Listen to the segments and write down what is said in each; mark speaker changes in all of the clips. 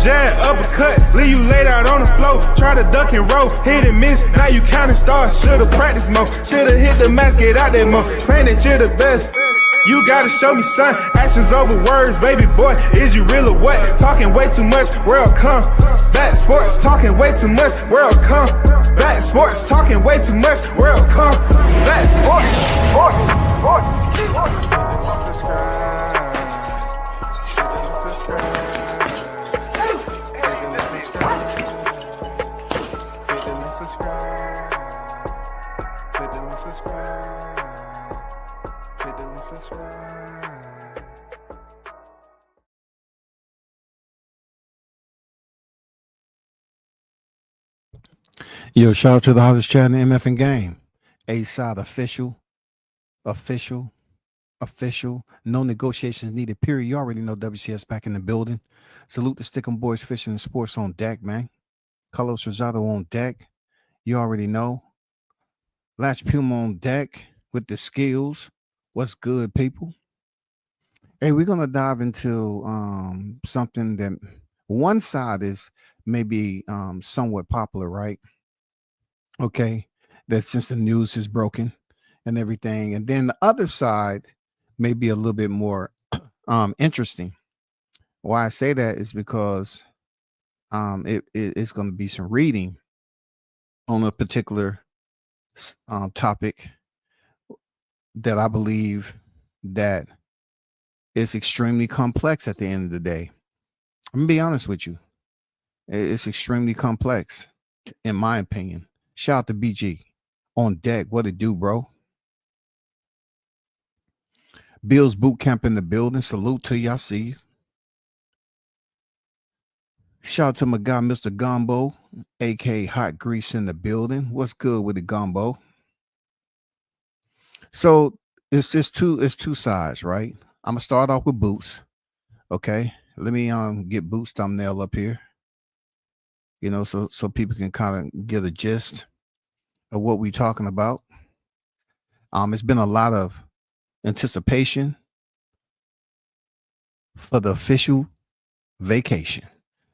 Speaker 1: jab, uppercut, leave you laid out on the floor. Try to duck and roll, hit and miss, now you counting stars. Should've practiced more, should've hit the mask, get out there more. Claim that you're the best. You gotta show me, son. Actions over words, baby boy. Is you real or what? Talking way too much, world combat sports. Talking way too much, world combat sports. Talking way too much, world combat sports.
Speaker 2: Yo, shout out to the hottest chat in the MF and game. A-side official. No negotiations needed, period. You already know WCS back in the building. Salute the Stickum Boys Fishing and Sports on deck, man. Carlos Rosado on deck. You already know. Latch Puma on deck with the skills. What's good, people? Hey, we're going to dive into something that one side is maybe somewhat popular, right? Okay, that since the news is broken and everything. And then the other side may be a little bit more interesting. Why I say that is because it's going to be some reading on a particular topic that I believe that is extremely complex at the end of the day. I'm going to be honest with you. It's extremely complex, in my opinion. Shout out to BG on deck. What it do, bro? Bill's Boot Camp in the building. Salute to y'all. See you. Shout out to my guy, Mr. Gumbo, aka Hot Grease in the building. What's good with the Gumbo? So it's two sides, right? I'm gonna start off with Boots. Okay. Let me get Boots thumbnail up here. You know, so people can kind of get a gist of what we're talking about. It's been a lot of anticipation for the official vacation.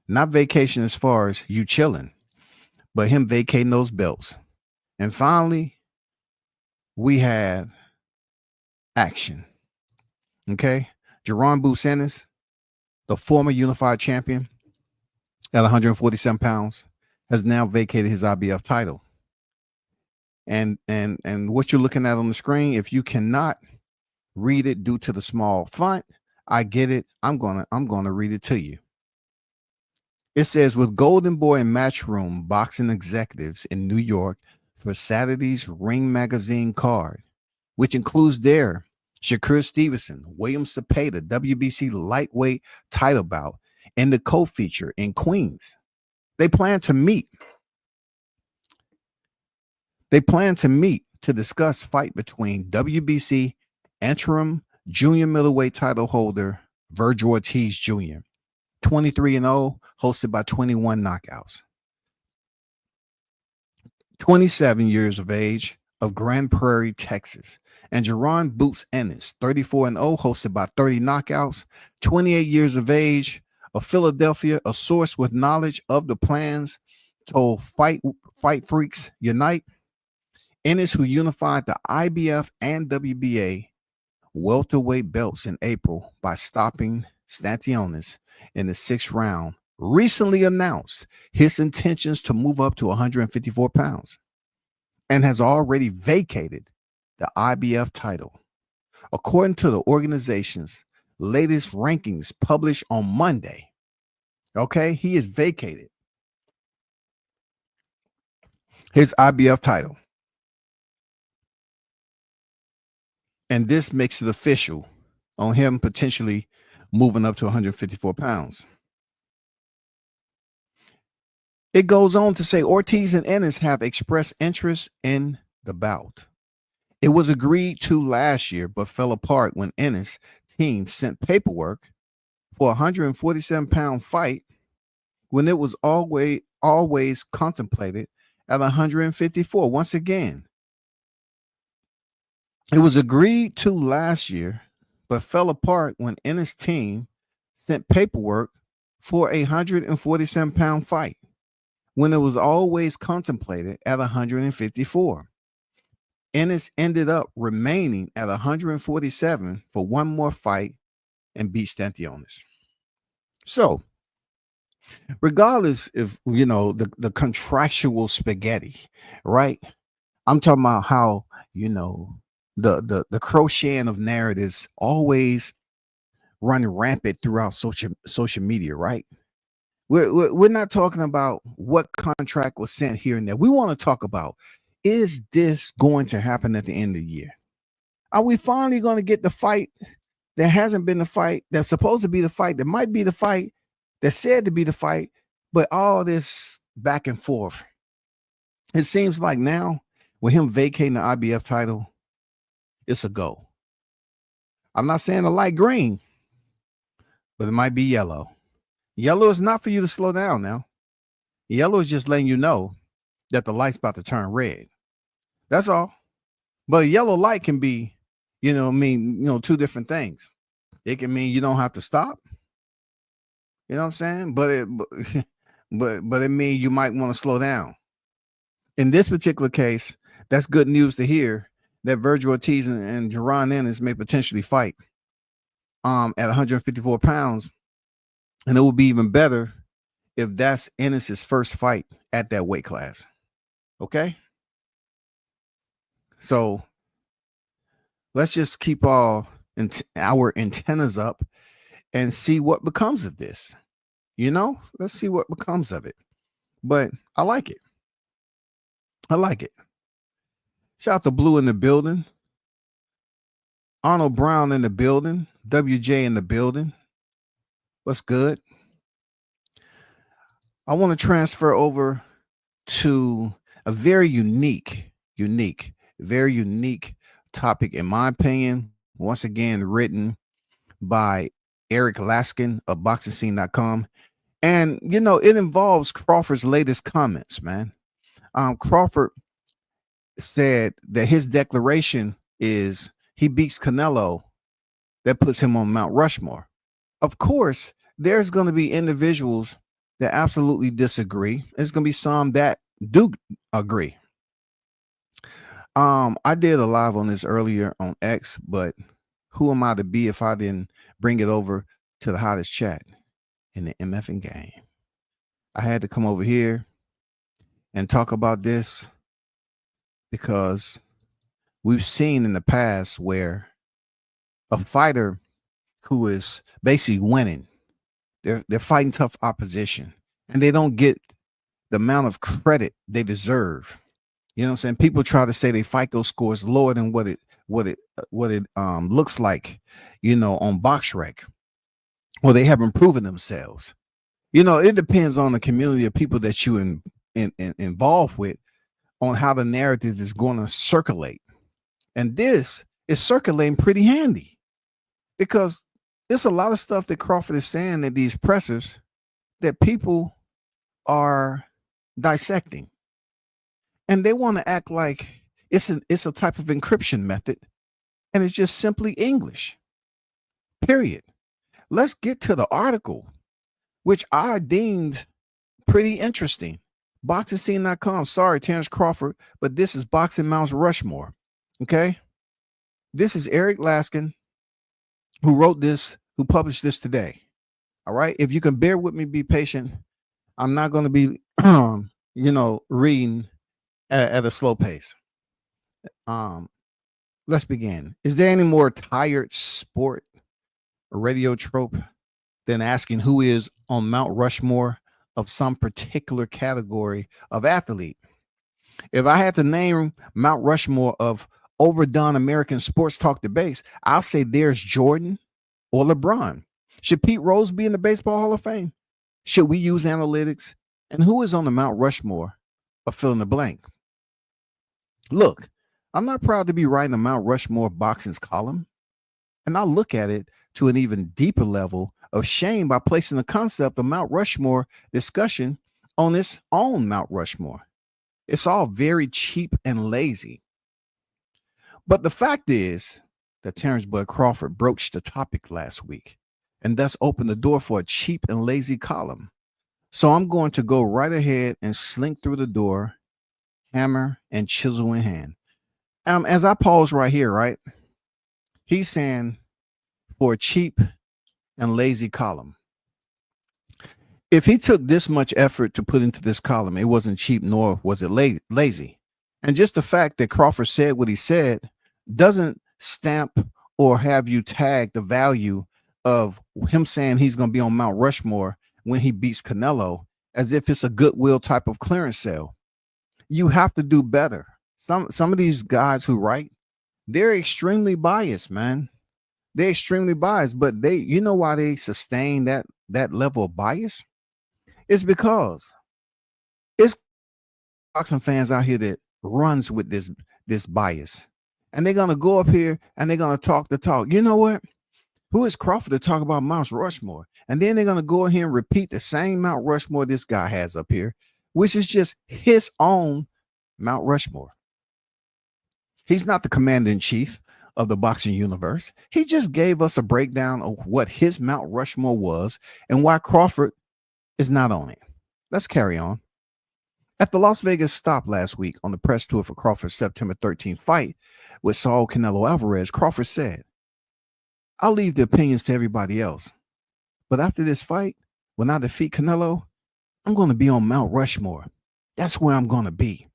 Speaker 2: Not vacation as far as you chilling, but him vacating those belts. And finally, we had action. Okay. Jerron Boots Ennis, the former unified champion at 147 pounds, has now vacated his IBF title. And what you're looking at on the screen, if you cannot read it due to the small font, I get it. I'm gonna read it to you. It says, with Golden Boy and Matchroom boxing executives in New York for Saturday's Ring Magazine card, which includes their Shakur Stevenson, William Cepeda, WBC lightweight title bout, and the co-feature in Queens. They plan to meet to discuss fight between WBC interim junior middleweight title holder Virgil Ortiz Jr., 23-0, hosted by 21 knockouts. 27 years of age, of Grand Prairie, Texas. And Jerron Boots Ennis, 34-0, hosted by 30 knockouts. 28 years of age, of Philadelphia, a source with knowledge of the plans told Fight Freaks Unite. Ennis, who unified the IBF and WBA welterweight belts in April by stopping Stantionis in the 6th round, recently announced his intentions to move up to 154 pounds and has already vacated the IBF title. According to the organization's latest rankings published on Monday, okay, he is vacated his IBF title. And this makes it official on him potentially moving up to 154 pounds. It goes on to say Ortiz and Ennis have expressed interest in the bout. It was agreed to last year, but fell apart when Ennis' team sent paperwork for a 147-pound fight when it was always contemplated at 154. Once again, it was agreed to last year, but fell apart when Ennis' team sent paperwork for a 147-pound fight when it was always contemplated at 154. Ennis ended up remaining at 147 for one more fight and beat Stantionis. So, regardless if the contractual spaghetti, right? I'm talking about how the crocheting of narratives always run rampant throughout social media, right? We're not talking about what contract was sent here and there. We want to talk about, is this going to happen at the end of the year? Are we finally going to get the fight that hasn't been the fight, that's supposed to be the fight, that might be the fight, that's said to be the fight, but all this back and forth? It seems like now, with him vacating the IBF title, it's a go. I'm not saying a light green, but it might be yellow. Yellow is not for you to slow down now. Yellow is just letting you know that the light's about to turn red. That's all. But a yellow light can be, two different things. It can mean you don't have to stop. You know what I'm saying? But it means you might want to slow down. In this particular case, that's good news to hear that Virgil Ortiz and Jerron Ennis may potentially fight at 154 pounds. And it would be even better if that's Ennis's first fight at that weight class. Okay? So let's just keep our antennas up and see what becomes of this. Let's see what becomes of it. But I like it. Shout out to Blue in the building. Arnold Brown in the building. WJ in the building. What's good? I want to transfer over to a very unique topic, in my opinion. Once again, written by Eric Laskin of BoxingScene.com. And, it involves Crawford's latest comments, man. Crawford said that his declaration is he beats Canelo, that puts him on Mount Rushmore. Of course, there's going to be individuals that absolutely disagree. There's going to be some that do agree. I did a live on this earlier on X, but who am I to be if I didn't bring it over to the hottest chat in the MFing game? I had to come over here and talk about this because we've seen in the past where a fighter who is basically winning, they're fighting tough opposition, and they don't get the amount of credit they deserve. You know what I'm saying? People try to say they FICO scores lower than what it looks like, on BoxRec. Well, they haven't proven themselves. It depends on the community of people that you involved with on how the narrative is going to circulate. And this is circulating pretty handy because there's a lot of stuff that Crawford is saying at these pressers that people are dissecting. And they want to act like it's a type of encryption method, and it's just simply English. Period. Let's get to the article, which I deemed pretty interesting. BoxingScene.com. Sorry, Terrence Crawford, but this is Boxing Mount Rushmore. Okay? This is Eric Laskin, who wrote this, who published this today. All right? If you can bear with me, be patient. I'm not going to be, reading at a slow pace. Let's begin. Is there any more tired sport or radio trope than asking who is on Mount Rushmore of some particular category of athlete? If I had to name Mount Rushmore of overdone American sports talk debates, I'll say there's Jordan or LeBron. Should Pete Rose be in the Baseball Hall of Fame? Should we use analytics? And who is on the Mount Rushmore of fill in the blank? Look, I'm not proud to be writing a Mount Rushmore boxing's column, and I look at it to an even deeper level of shame by placing the concept of Mount Rushmore discussion on its own Mount Rushmore. It's all very cheap and lazy. But the fact is that Terrence Bud Crawford broached the topic last week and thus open the door for a cheap and lazy column. So I'm going to go right ahead and slink through the door, hammer and chisel in hand. As I pause right here, right? He's saying for a cheap and lazy column. If he took this much effort to put into this column, it wasn't cheap nor was it lazy. And just the fact that Crawford said what he said doesn't stamp or have you tag the value of him saying he's going to be on Mount Rushmore when he beats Canelo as if it's a goodwill type of clearance sale. You have to do better. Some of these guys who write, they're extremely biased, man. They're extremely biased, but you know why they sustain that level of bias? It's because it's boxing fans out here that runs with this bias. And they're gonna go up here and they're gonna talk the talk. You know what? Who is Crawford to talk about Mount Rushmore? And then they're gonna go here and repeat the same Mount Rushmore this guy has up here, which is just his own Mount Rushmore. He's not the commander-in-chief of the boxing universe. He just gave us a breakdown of what his Mount Rushmore was and why Crawford is not on it. Let's carry on. At the Las Vegas stop last week on the press tour for Crawford's September 13th fight with Saul Canelo Alvarez, Crawford said, "I'll leave the opinions to everybody else. But after this fight, when I defeat Canelo, I'm going to be on Mount Rushmore. That's where I'm going to be.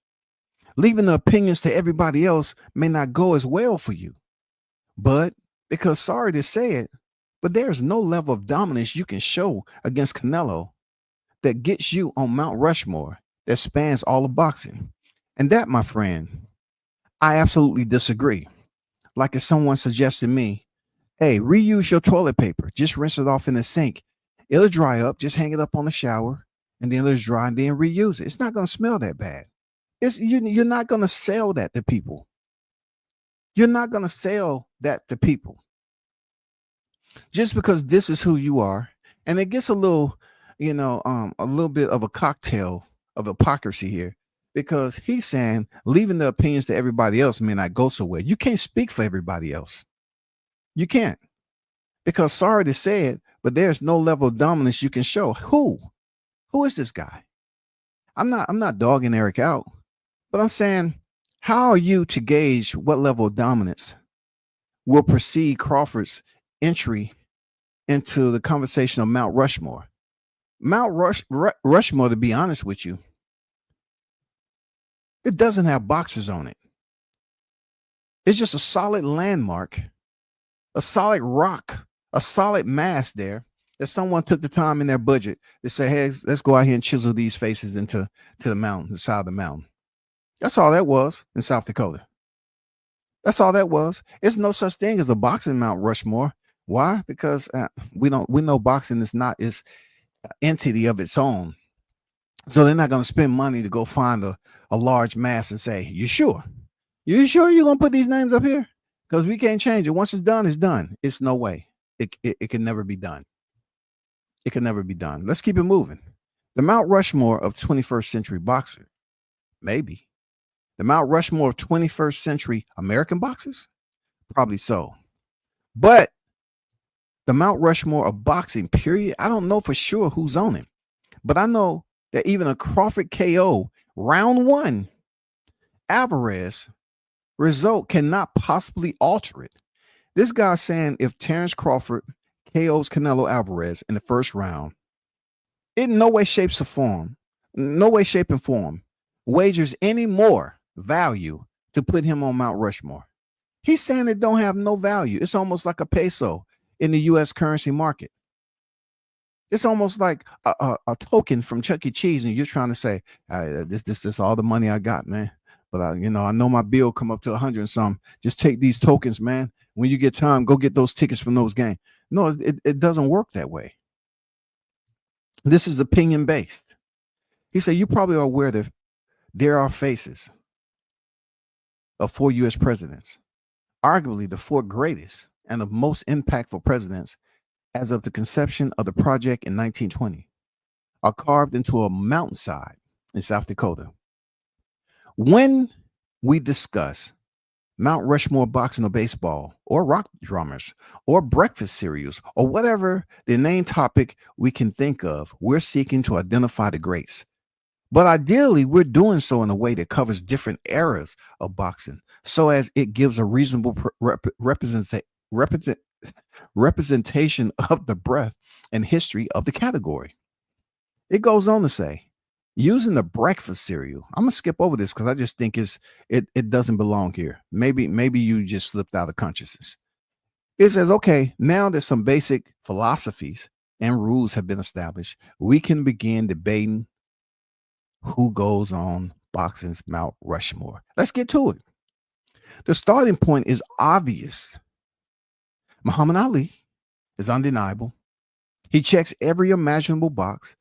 Speaker 2: Leaving the opinions to everybody else may not go as well for you. But because sorry to say it, but there's no level of dominance you can show against Canelo that gets you on Mount Rushmore that spans all of boxing. And that, my friend, I absolutely disagree. Like if someone suggested me, hey, reuse your toilet paper, just rinse it off in the sink. It'll dry up, just hang it up on the shower, and then it'll dry and then reuse it. It's not going to smell that bad. You're not going to sell that to people. You're not going to sell that to people. Just because this is who you are, and it gets a little, a little bit of a cocktail of hypocrisy here, because he's saying leaving the opinions to everybody else may not go so well. You can't speak for everybody else. You can't, because sorry to say it, but there's no level of dominance you can show. Who is this guy? I'm not dogging Eric out, but I'm saying, how are you to gauge what level of dominance will precede Crawford's entry into the conversation of Mount Rushmore? Mount Rushmore, to be honest with you, it doesn't have boxers on it. It's just a solid landmark, a solid rock, a solid mass there that someone took the time in their budget to say, hey, let's go out here and chisel these faces into the mountain, the side of the mountain. That's all that was in South Dakota. That's all that was. It's no such thing as a boxing Mount Rushmore. Why? Because we know boxing is not its entity of its own. So they're not going to spend money to go find a large mass and say, you sure? You sure you're going to put these names up here? Because we can't change it. Once it's done, it's done. It's no way. It can never be done. It can never be done. Let's keep it moving. The Mount Rushmore of 21st century boxer. Maybe. The Mount Rushmore of 21st century American boxers? Probably so. But the Mount Rushmore of boxing, period, I don't know for sure who's on it. But I know that even a Crawford KO round one Alvarez result cannot possibly alter it. This guy's saying if Terrence Crawford KOs Canelo Alvarez in the first round, in no way, shape, and form, wagers any more value to put him on Mount Rushmore. He's saying it don't have no value. It's almost like a peso in the U.S. currency market. It's almost like a token from Chuck E. Cheese, and you're trying to say, this is all the money I got, man. But I know my bill come up to 100 and some. Just take these tokens, man. When you get time, go get those tickets from those games. No, it doesn't work that way. This is opinion based. He said, you probably are aware that there are faces of 4 U.S. presidents, arguably the 4 greatest and the most impactful presidents as of the conception of the project in 1920, are carved into a mountainside in South Dakota. When we discuss Mount Rushmore boxing or baseball, or rock drummers, or breakfast cereals, or whatever the main topic we can think of. We're seeking to identify the greats. But ideally, we're doing so in a way that covers different eras of boxing so as it gives a reasonable representation of the breadth and history of the category. It goes on to say, using the breakfast cereal. I'm gonna skip over this because I just think it doesn't belong here. Maybe you just slipped out of consciousness. It says, okay, now that some basic philosophies and rules have been established, we can begin debating who goes on boxing's Mount Rushmore. Let's get to it. The starting point is obvious. Muhammad Ali is undeniable. He checks every imaginable box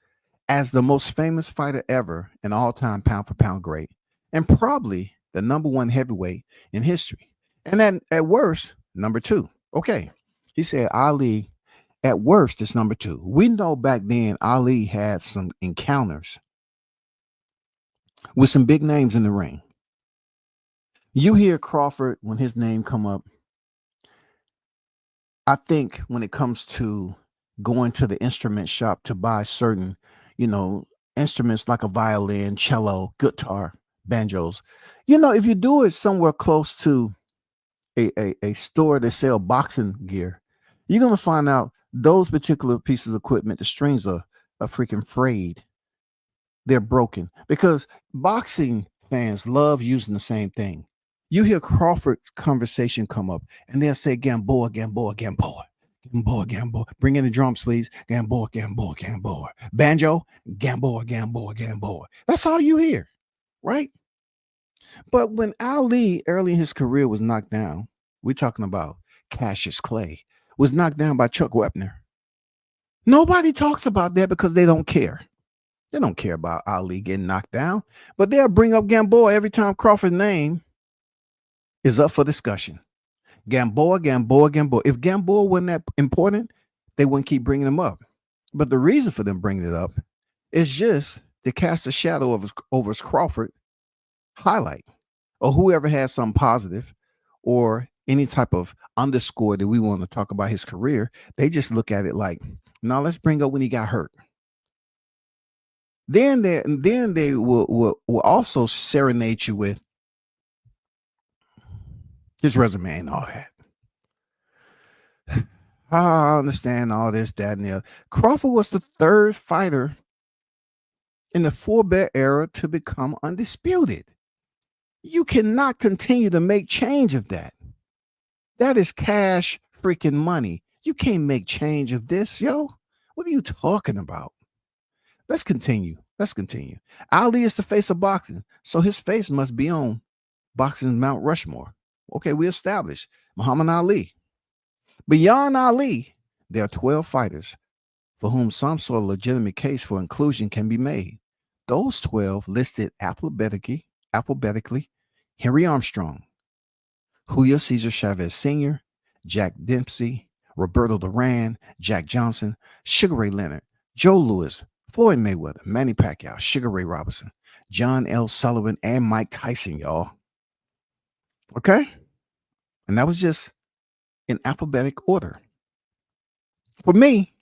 Speaker 2: as the most famous fighter ever, an all-time pound-for-pound great, and probably the number one heavyweight in history. And then at worst, number two. Okay, he said Ali, at worst, is number two. We know back then Ali had some encounters with some big names in the ring. You hear Crawford when his name come up. I think when it comes to going to the instrument shop to buy certain, instruments like a violin, cello, guitar, banjos, if you do it somewhere close to a store that sell boxing gear, you're going to find out those particular pieces of equipment, the strings are freaking frayed. They're broken because boxing fans love using the same thing. You hear Crawford's conversation come up and they'll say Gamboa, Gamboa, Gamboa, Gamboa, Gamboa. Bring in the drums, please. Gamboa, Gamboa, Gamboa. Banjo, Gamboa, Gamboa, Gamboa. That's all you hear, right? But when Ali early in his career was knocked down, we're talking about Cassius Clay, was knocked down by Chuck Wepner. Nobody talks about that because they don't care. They don't care about Ali getting knocked down, but they'll bring up Gamboa every time Crawford's name is up for discussion. Gamboa, Gamboa, Gamboa. If Gamboa wasn't that important, they wouldn't keep bringing him up. But the reason for them bringing it up is just to cast a shadow over Crawford highlight, or whoever has something positive or any type of underscore that we want to talk about his career. They just look at it like, now let's bring up when he got hurt. Then they will also serenade you with his resume and all that. I understand all this, that, and the other. Crawford was the third fighter in the four-belt era to become undisputed. You cannot continue to make change of that. That is cash freaking money. You can't make change of this, yo. What are you talking about? Let's continue. Ali is the face of boxing, so his face must be on boxing's Mount Rushmore. Okay, we established Muhammad Ali. Beyond Ali, there are 12 fighters for whom some sort of legitimate case for inclusion can be made. Those 12 listed alphabetically, Henry Armstrong, Julio Cesar Chavez Sr., Jack Dempsey, Roberto Duran, Jack Johnson, Sugar Ray Leonard, Joe Louis, Floyd Mayweather, Manny Pacquiao, Sugar Ray Robinson, John L. Sullivan, and Mike Tyson, y'all. Okay? And that was just in alphabetic order. For me,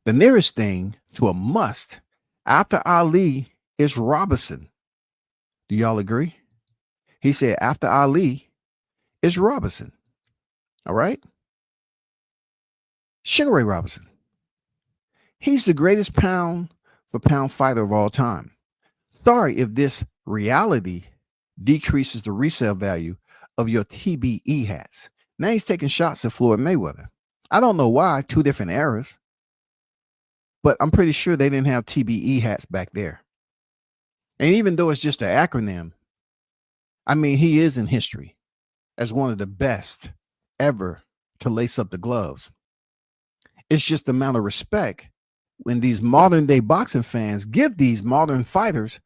Speaker 2: the nearest thing to a must after Ali is Robinson. Do y'all agree? He said after Ali is Robinson. All right? Sugar Ray Robinson. He's the greatest pound for pound fighter of all time. Sorry if this reality decreases the resale value of your TBE hats. Now he's taking shots at Floyd Mayweather. I don't know why, two different eras, but I'm pretty sure they didn't have TBE hats back there. And even though it's just an acronym, I mean, he is in history as one of the best ever to lace up the gloves. It's just the amount of respect when these modern day boxing fans give these modern fighters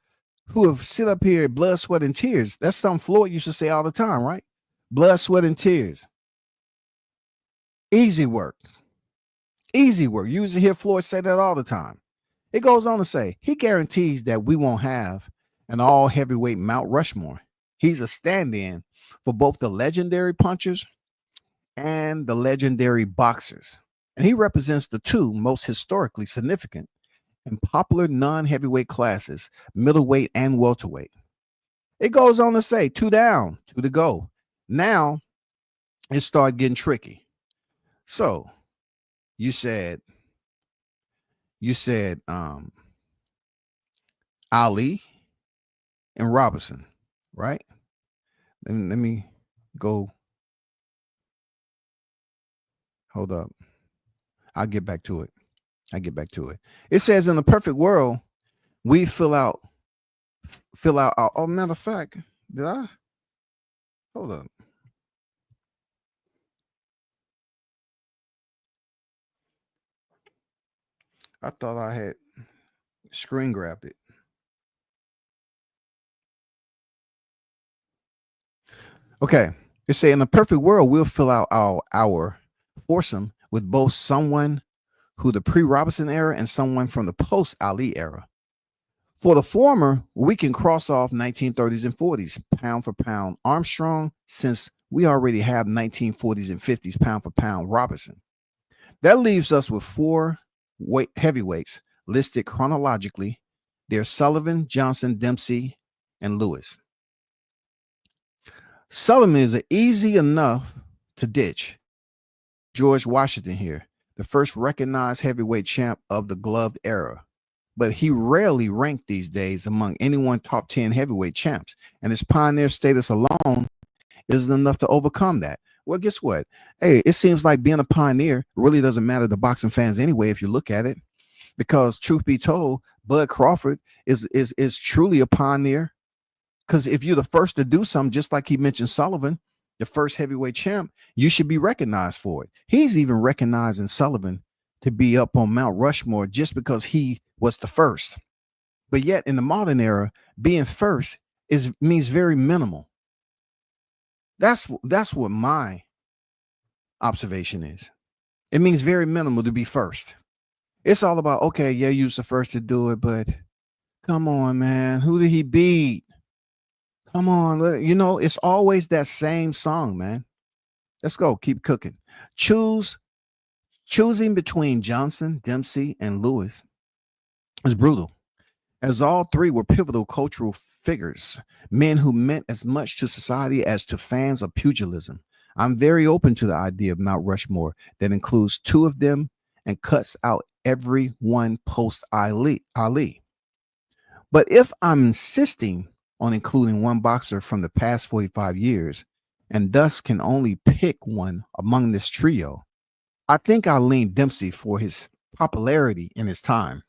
Speaker 2: who have sit up here, blood, sweat, and tears. That's something Floyd used to say all the time, right? Blood, sweat, and tears. Easy work. Easy work. You used to hear Floyd say that all the time. It goes on to say, he guarantees that we won't have an all heavyweight Mount Rushmore. He's a stand-in for both the legendary punchers and the legendary boxers. And he represents the two most historically significant and popular non-heavyweight classes, middleweight and welterweight. It goes on to say, two down, two to go. Now it started getting tricky. So you said Ali and Robinson, right? Let me go. Hold up. I'll get back to it. It says in the perfect world, we fill out our, oh, matter of fact, did I? Hold up. I thought I had screen grabbed it. Okay. It say in the perfect world, we'll fill out our foursome with both someone who the pre-Robinson era and someone from the post-Ali era. For the former, we can cross off 1930s and 40s, pound for pound Armstrong, since we already have 1940s and 50s, pound for pound Robinson. That leaves us with four heavyweights listed chronologically. They're Sullivan, Johnson, Dempsey, and Lewis. Sullivan is easy enough to ditch. George Washington here, the first recognized heavyweight champ of the gloved era. But he rarely ranked these days among anyone top 10 heavyweight champs, and his pioneer status alone isn't enough to overcome that. Well, guess what? Hey, it seems like being a pioneer really doesn't matter to boxing fans anyway, if you look at it, because truth be told, Bud Crawford is truly a pioneer. Because if you're the first to do something, just like he mentioned Sullivan, the first heavyweight champ, you should be recognized for it. He's even recognizing Sullivan to be up on Mount Rushmore just because he was the first. But yet in the modern era, being first means very minimal. That's what my observation is. It means very minimal to be first. It's all about, okay, yeah, you was the first to do it, but come on, man, who did he beat? Come on, you know, it's always that same song, man. Let's go, keep cooking. Choosing between Johnson, Dempsey, and Lewis is brutal, as all three were pivotal cultural figures, men who meant as much to society as to fans of pugilism. I'm very open to the idea of Mount Rushmore that includes two of them and cuts out every one post Ali. But if I'm insisting on including one boxer from the past 45 years, and thus can only pick one among this trio, I think I'll lean Dempsey for his popularity in his time,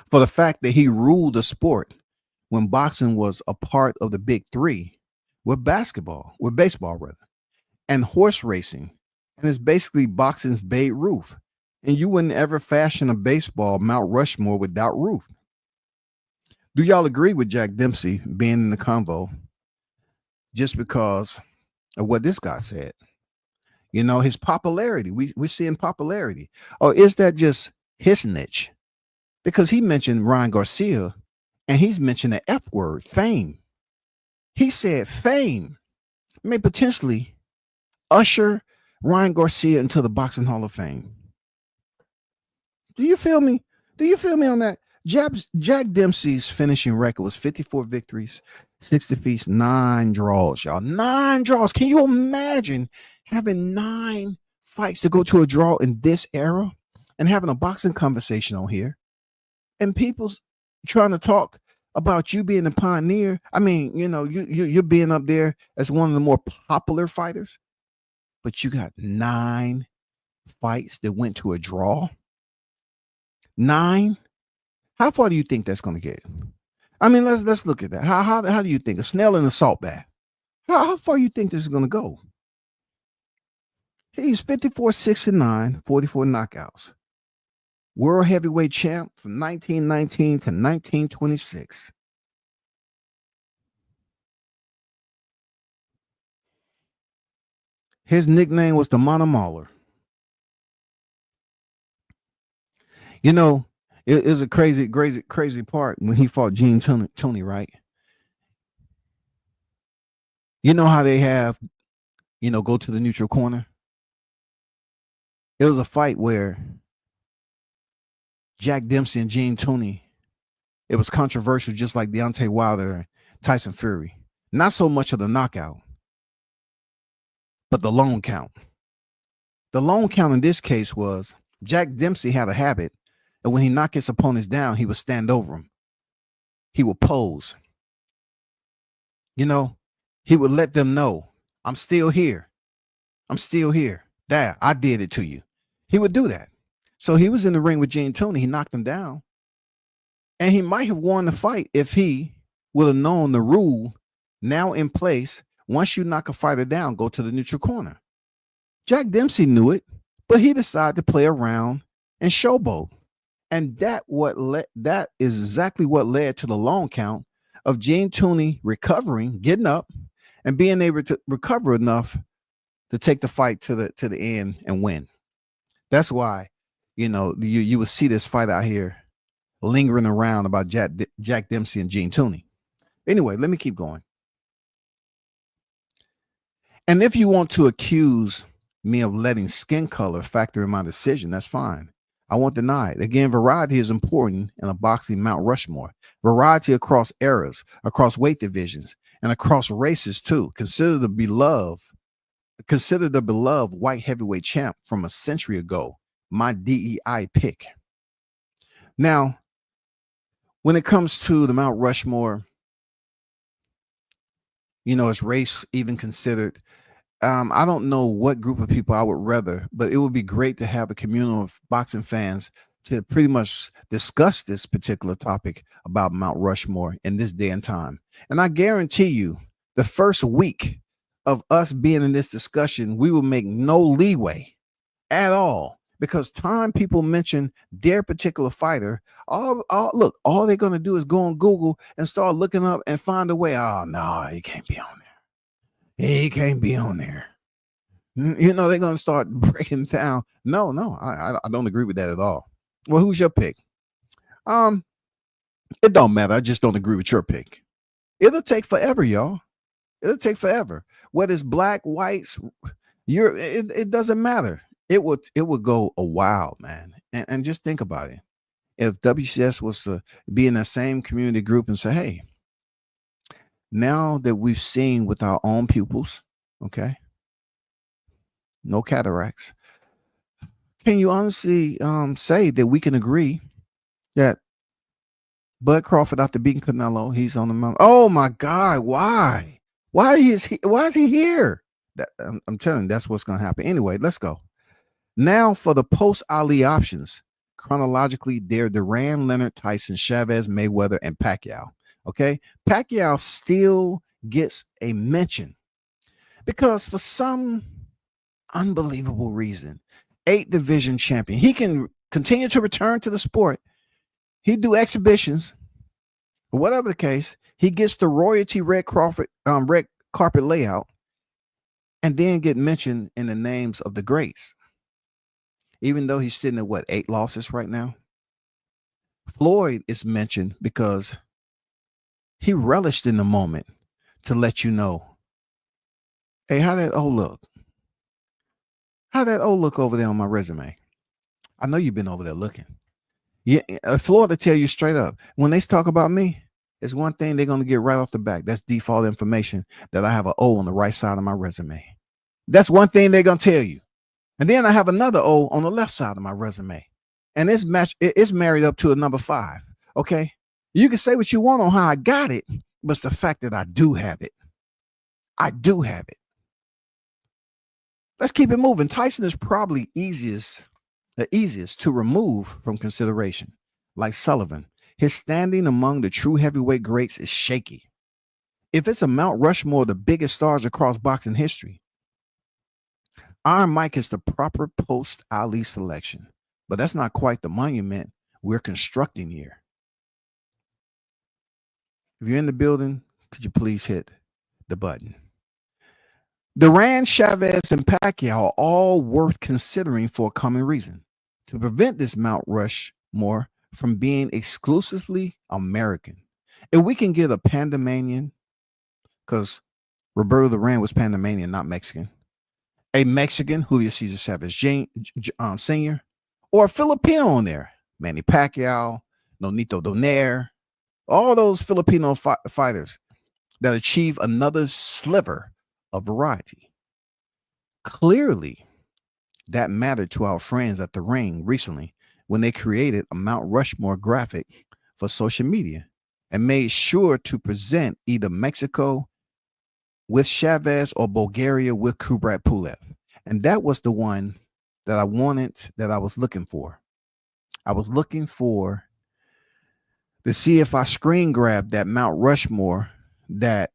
Speaker 2: for the fact that he ruled the sport when boxing was a part of the big three with baseball rather, and horse racing, and it's basically boxing's Babe Ruth. And you wouldn't ever fashion a baseball Mount Rushmore without Ruth. Do y'all agree with Jack Dempsey being in the convo just because of what this guy said? You know, his popularity. We're seeing popularity. Or is that just his niche? Because he mentioned Ryan Garcia and he's mentioned the F word, fame. He said fame may potentially usher Ryan Garcia into the Boxing Hall of Fame. Do you feel me? On that? Jack Dempsey's finishing record was 54 victories, 6 defeats, 9 draws, y'all. 9 draws. Can you imagine having 9 fights to go to a draw in this era and having a boxing conversation on here and people's trying to talk about you being a pioneer? I mean, you know, you're being up there as one of the more popular fighters, but you got 9 fights that went to a draw. 9. How far do you think that's going to get? I mean, let's look at that. How do you think a snail in a salt bath? How far you think this is going to go? He's 54-6-9, 44 knockouts. World heavyweight champ from 1919 to 1926. His nickname was the Mono Mauler. You know, it was a crazy part when he fought Gene Tony, right? You know how they have, go to the neutral corner? It was a fight where Jack Dempsey and Gene Tooney, it was controversial, just like Deontay Wilder and Tyson Fury. Not so much of the knockout, but the lone count. The lone count in this case was Jack Dempsey had a habit, and when he knocked his opponents down, he would stand over him. He would pose. He would let them know, I'm still here. I'm still here. There, I did it to you. He would do that. So he was in the ring with Gene Tooney. He knocked him down. And he might have won the fight if he would have known the rule now in place. Once you knock a fighter down, go to the neutral corner. Jack Dempsey knew it, but he decided to play around and showboat. And that is exactly what led to the long count of Gene Tooney recovering, getting up, and being able to recover enough to take the fight to the end and win. That's why, you would see this fight out here lingering around about Jack Dempsey and Gene Tooney. Anyway, let me keep going. And if you want to accuse me of letting skin color factor in my decision, that's fine. I won't deny it. Again, variety is important in a boxing Mount Rushmore. Variety across eras, across weight divisions, and across races too. Consider the beloved white heavyweight champ from a century ago, my DEI pick. Now, when it comes to the Mount Rushmore, is race even considered? I don't know what group of people I would rather, but it would be great to have a community of boxing fans to pretty much discuss this particular topic about Mount Rushmore in this day and time. And I guarantee you, the first week of us being in this discussion, we will make no leeway at all, because time people mention their particular fighter, all they're going to do is go on Google and start looking up and find a way. Oh, no, he can't be on there. He can't be on there. They're going to start breaking down. No, I don't agree with that at all. Well, who's your pick? It don't matter. I just don't agree with your pick. It'll take forever, y'all. It'll take forever. Whether it's black, whites, it doesn't matter. It would go a while, man. And just think about it. If WCS was to be in that same community group and say, hey, now that we've seen with our own pupils, okay, no cataracts, can you honestly say that we can agree that Bud Crawford, after beating Canelo, he's on the mountain? Oh my God, why? Why is he here? I'm telling you, that's what's going to happen. Anyway, let's go. Now for the post-Ali options. Chronologically, they're Duran, Leonard, Tyson, Chavez, Mayweather, and Pacquiao. Okay, Pacquiao still gets a mention because for some unbelievable reason, 8 division champion, he can continue to return to the sport. He do exhibitions, whatever the case. He gets the royalty red carpet layout, and then get mentioned in the names of the greats. Even though he's sitting at 8 losses right now, Floyd is mentioned because he relished in the moment to let you know, hey, how that O look? How that O look over there on my resume? I know you've been over there looking. Yeah, Floyd will tell you straight up, when they talk about me, it's one thing they're going to get right off the back. That's default information that I have an O on the right side of my resume. That's one thing they're going to tell you. And then I have another O on the left side of my resume. And it's married up to a number 5. Okay. You can say what you want on how I got it, but it's the fact that I do have it. I do have it. Let's keep it moving. Tyson is probably the easiest to remove from consideration. Like Sullivan, his standing among the true heavyweight greats is shaky. If it's a Mount Rushmore, the biggest stars across boxing history, Iron Mike is the proper post-Ali selection, but that's not quite the monument we're constructing here. If you're in the building, could you please hit the button? Duran, Chavez, and Pacquiao are all worth considering for a common reason: to prevent this Mount Rushmore from being exclusively American. If we can get a Panamanian, because Roberto Duran was Panamanian, not Mexican. A Mexican, Julio Cesar Chavez Sr., or a Filipino on there, Manny Pacquiao, Nonito Donaire, all those Filipino fighters that achieve another sliver of variety. Clearly, that mattered to our friends at the ring recently when they created a Mount Rushmore graphic for social media and made sure to present either Mexico with Chavez or Bulgaria with Kubrat Pulev. And that was the one that I wanted, that I was looking for. I was looking for to see if I screen grabbed that Mount Rushmore that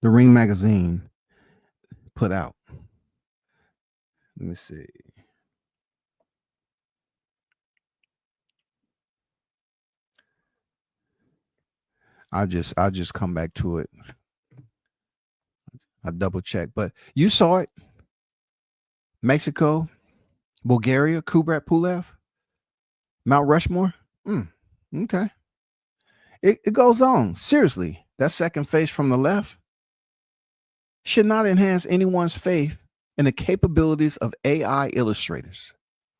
Speaker 2: the Ring magazine put out. Let me see. I'll just come back to it. I double check, but you saw it. Mexico, Bulgaria, Kubrat Pulev, Mount Rushmore. Okay. It goes on. Seriously, that second face from the left should not enhance anyone's faith in the capabilities of AI illustrators.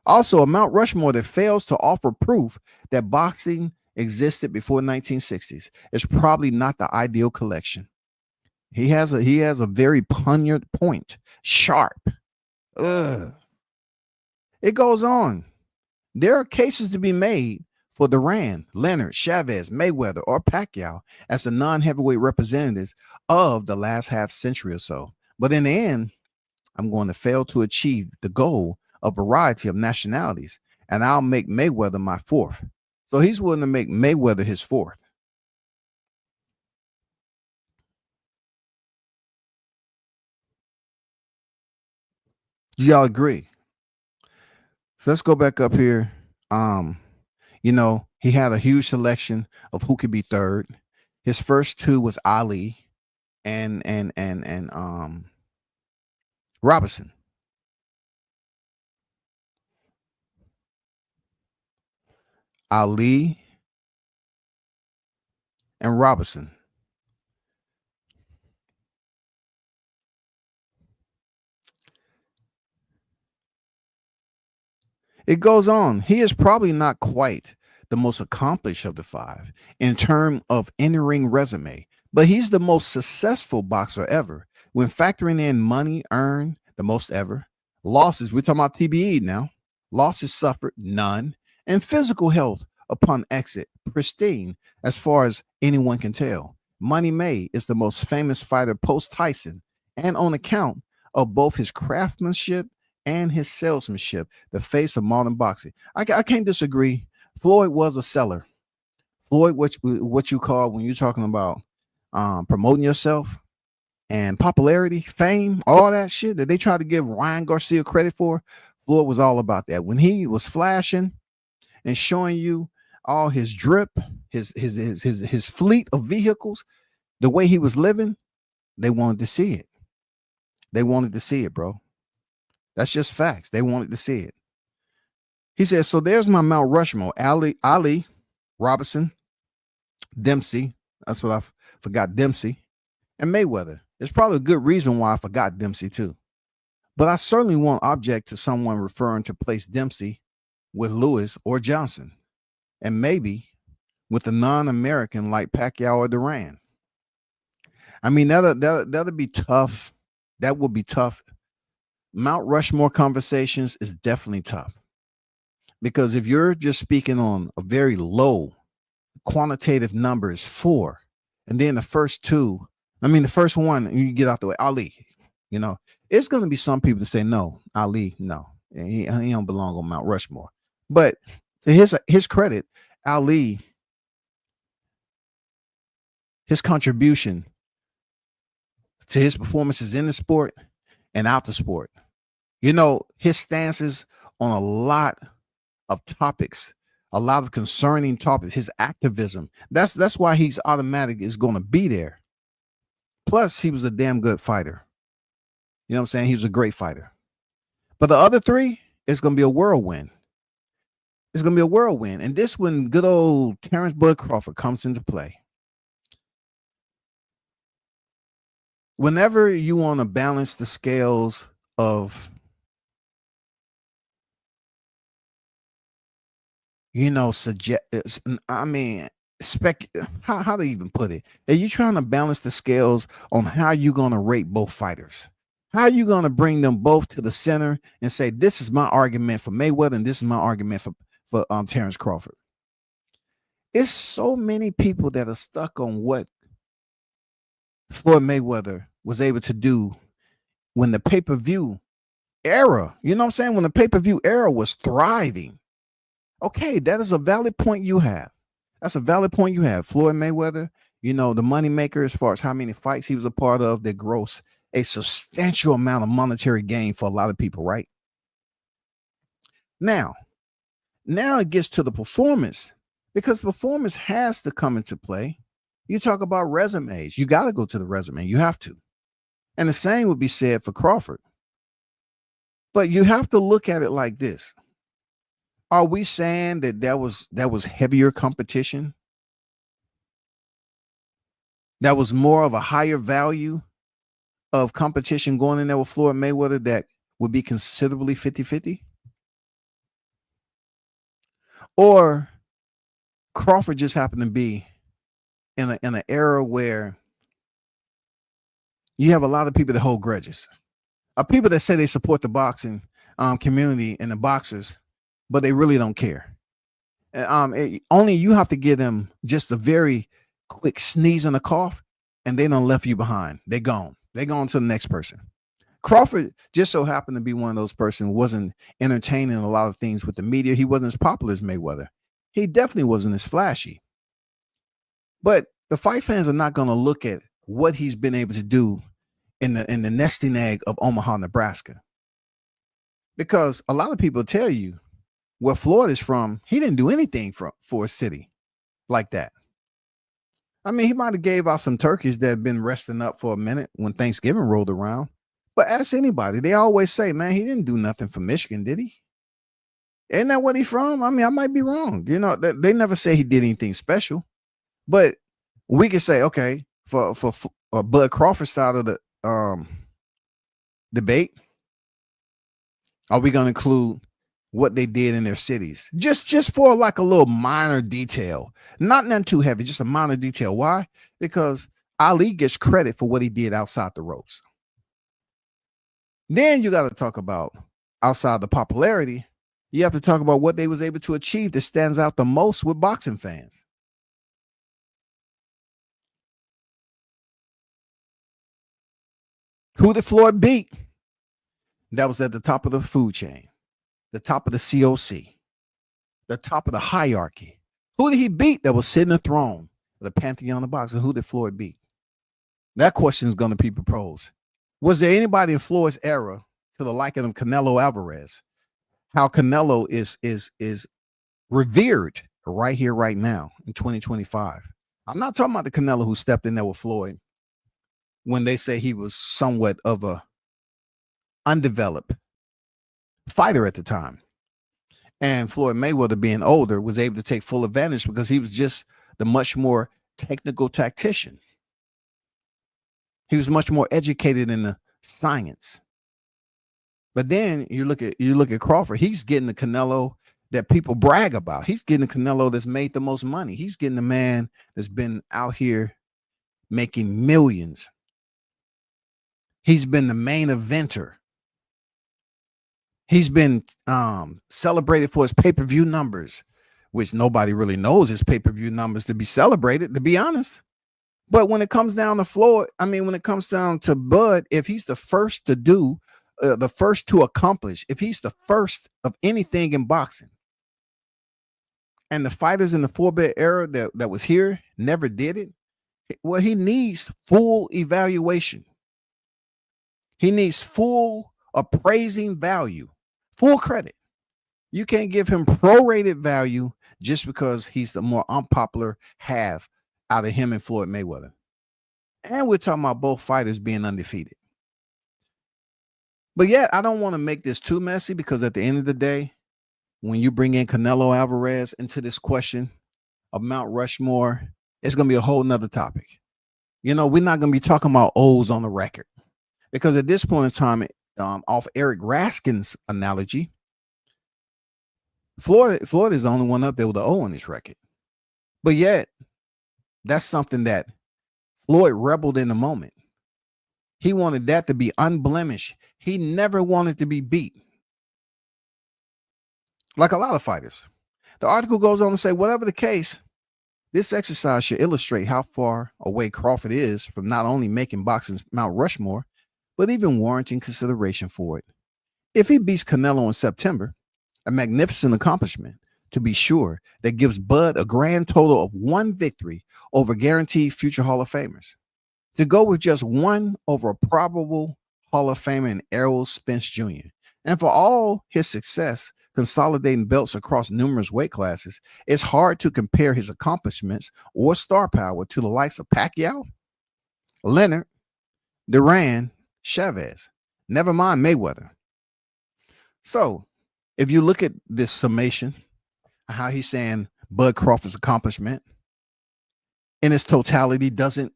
Speaker 2: Also, a Mount Rushmore that fails to offer proof that boxing existed before 1960s is probably not the ideal collection. He has a very poignant point, sharp. Ugh. It goes on. There are cases to be made for Duran, Leonard, Chavez, Mayweather, or Pacquiao as the non-heavyweight representatives of the last half century or so. But in the end, I'm going to fail to achieve the goal of variety of nationalities, and I'll make Mayweather my fourth. So he's willing to make Mayweather his fourth. Y'all agree? So let's go back up here. He had a huge selection of who could be third. His first two was Ali and Robinson. Ali and Robinson. It goes on. He is probably not quite the most accomplished of the five in terms of in-ring resume, but he's the most successful boxer ever. When factoring in money earned, the most ever. Losses, we're talking about TBE now. Losses suffered, none. And physical health upon exit, pristine as far as anyone can tell. Money May is the most famous fighter post-Tyson, and on account of both his craftsmanship and his salesmanship, the face of modern boxing. I can't disagree. Floyd was a seller. Floyd, what you call when you're talking about promoting yourself and popularity, fame, all that shit that they try to give Ryan Garcia credit for, Floyd was all about that. When he was flashing and showing you all his drip, his fleet of vehicles, the way he was living, they wanted to see it. They wanted to see it, bro. That's just facts. They wanted to see it. He says, so there's my Mount Rushmore. Ali, Robinson, Dempsey. That's what I forgot, Dempsey, and Mayweather. There's probably a good reason why I forgot Dempsey too. But I certainly won't object to someone referring to place Dempsey with Lewis or Johnson, and maybe with a non-American like Pacquiao or Duran. I mean, that'll be tough. That would be tough. Mount Rushmore conversations is definitely tough because if you're just speaking on a very low quantitative number is 4, and then the first one you get out the way, Ali, it's going to be some people that say no, Ali, no, he don't belong on Mount Rushmore. But to his credit, Ali, his contribution to his performances in the sport and out the sport, his stances on a lot of topics, a lot of concerning topics, his activism, that's why he's automatic is going to be there. Plus, he was a damn good fighter. You know what I'm saying? He was a great fighter. But the other 3, it's going to be a whirlwind. It's going to be a whirlwind. And this when good old Terrence Bud Crawford comes into play. whenever you want to balance the scales of, suggest, I mean, spec, how to even put it? Are you trying to balance the scales on how you're going to rate both fighters? How are you going to bring them both to the center and say, this is my argument for Mayweather and this is my argument for Terrence Crawford? It's so many people that are stuck on what Floyd Mayweather was able to do when the pay-per-view era, you know what I'm saying? When the pay-per-view era was thriving. Okay, that is a valid point you have. That's a valid point you have. Floyd Mayweather, the money maker as far as how many fights he was a part of that gross a substantial amount of monetary gain for a lot of people, right? Now it gets to the performance, because performance has to come into play. You talk about resumes. You got to go to the resume. You have to. And the same would be said for Crawford. But you have to look at it like this. Are we saying that was heavier competition? That was more of a higher value of competition going in there with Floyd Mayweather that would be considerably 50-50? Or Crawford just happened to be in an era where you have a lot of people that hold grudges. People that say they support the boxing community and the boxers, but they really don't care. Only you have to give them just a very quick sneeze and a cough, and they done left you behind. They're gone. They're going to the next person. Crawford just so happened to be one of those persons who wasn't entertaining a lot of things with the media. He wasn't as popular as Mayweather. He definitely wasn't as flashy. But the fight fans are not going to look at what he's been able to do in the nesting egg of Omaha, Nebraska. Because a lot of people tell you where Floyd is from, he didn't do anything for a city like that. I mean, he might have gave out some turkeys that had been resting up for a minute when Thanksgiving rolled around. But ask anybody, they always say, man, he didn't do nothing for Michigan, did he? Isn't that what he's from? I mean, I might be wrong. They never say he did anything special. But we could say, okay, for Bud Crawford's side of the debate, are we going to include what they did in their cities? Just for like a little minor detail. Not nothing too heavy, just a minor detail. Why? Because Ali gets credit for what he did outside the ropes. Then you got to talk about outside the popularity. You have to talk about what they was able to achieve that stands out the most with boxing fans. Who did Floyd beat? That was at the top of the food chain, the top of the COC, the top of the hierarchy. Who did he beat that was sitting in the throne, the pantheon of boxing? Who did Floyd beat? That question is going to be proposed. Was there anybody in Floyd's era to the liking of Canelo Alvarez? How Canelo is revered right here, right now in 2025. I'm not talking about the Canelo who stepped in there with Floyd when they say he was somewhat of a undeveloped fighter at the time. And Floyd Mayweather, being older, was able to take full advantage because he was just the much more technical tactician. He was much more educated in the science. But then you look at Crawford. He's getting the Canelo that people brag about. He's getting the Canelo that's made the most money. He's getting the man that's been out here making millions. He's been the main eventer. He's been celebrated for his pay-per-view numbers, which nobody really knows his pay-per-view numbers to be celebrated, to be honest. But when it comes down to Floyd, when it comes down to Bud, if he's the first to do, the first to accomplish, if he's the first of anything in boxing, and the fighters in the four-bit era that was here never did it, well, he needs full evaluation. He needs full appraising value, full credit. You can't give him prorated value just because he's the more unpopular half out of him and Floyd Mayweather. And we're talking about both fighters being undefeated. But yet, I don't want to make this too messy, because at the end of the day, when you bring in Canelo Alvarez into this question of Mount Rushmore, it's going to be a whole nother topic. We're not going to be talking about O's on the record because at this point in time, off Eric Raskin's analogy, Florida is the only one up there with the O on this record. But yet, that's something that Floyd rebelled in the moment. He wanted that to be unblemished. He never wanted to be beat. Like a lot of fighters. The article goes on to say, whatever the case, this exercise should illustrate how far away Crawford is from not only making boxing's Mount Rushmore, but even warranting consideration for it. If he beats Canelo in September, a magnificent accomplishment, to be sure, that gives Bud a grand total of one victory over guaranteed future Hall of Famers. To go with just one over a probable Hall of Famer in Errol Spence Jr. And for all his success consolidating belts across numerous weight classes, it's hard to compare his accomplishments or star power to the likes of Pacquiao, Leonard, Duran, Chavez, never mind Mayweather. So, if you look at this summation, how he's saying Bud Crawford's accomplishment in its totality doesn't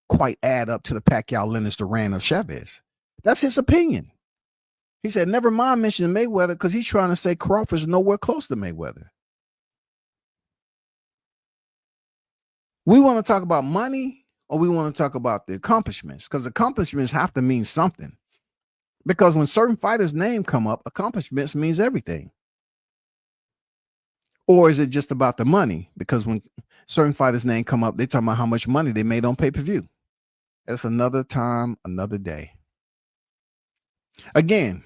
Speaker 2: quite add up to the Pacquiao, Leonard, Duran, or Chavez. That's his opinion. He said, never mind mentioning Mayweather because he's trying to say Crawford's nowhere close to Mayweather. We want to talk about money or we want to talk about the accomplishments because accomplishments have to mean something. Because when certain fighters' name come up, accomplishments means everything. Or is it just about the money? Because when certain fighters' name come up, they talk about how much money they made on pay-per-view. That's another time, another day. Again,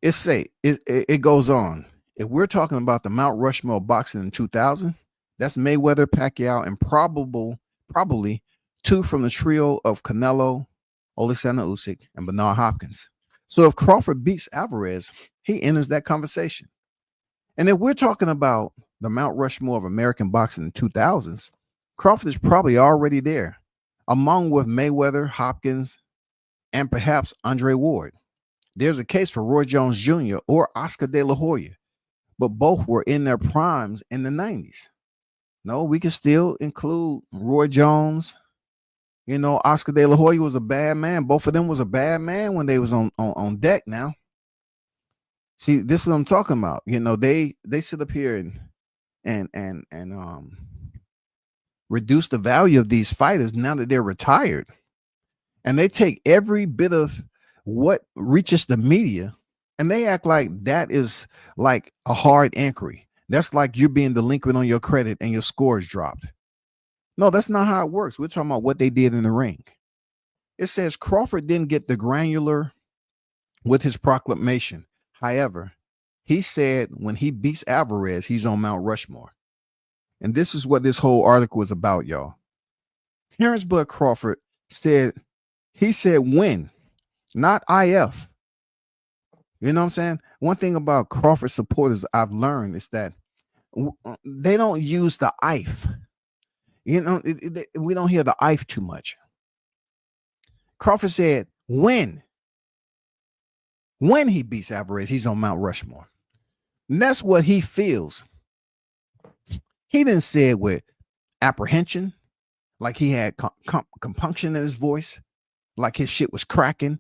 Speaker 2: it goes on. If we're talking about the Mount Rushmore boxing in 2000, that's Mayweather, Pacquiao, and probably two from the trio of Canelo, Alexander Usyk, and Bernard Hopkins. So if Crawford beats Alvarez, he enters that conversation. And if we're talking about the Mount Rushmore of American boxing in the 2000s, Crawford is probably already there, among with Mayweather, Hopkins, and perhaps Andre Ward. There's a case for Roy Jones Jr. or Oscar De La Hoya, but both were in their primes in the 90s. No, we can still include Roy Jones. Oscar De La Hoya was a bad man. Both of them was a bad man when they was on deck now. See, this is what I'm talking about. They sit up here and reduce the value of these fighters now that they're retired. And they take every bit of what reaches the media and they act like that is like a hard inquiry. That's like you're being delinquent on your credit and your scores dropped. No, that's not how it works. We're talking about what they did in the ring. It says Crawford didn't get the granular with his proclamation. However, he said when he beats Alvarez, he's on Mount Rushmore. And this is what this whole article is about, y'all. Terrence Bud Crawford said when, not IF. You know what I'm saying? One thing about Crawford supporters I've learned is that they don't use the IF. We don't hear the IF too much. Crawford said when he beats Alvarez, he's on Mount Rushmore. And that's what he feels. He didn't say it with apprehension, like he had compunction in his voice, like his shit was cracking,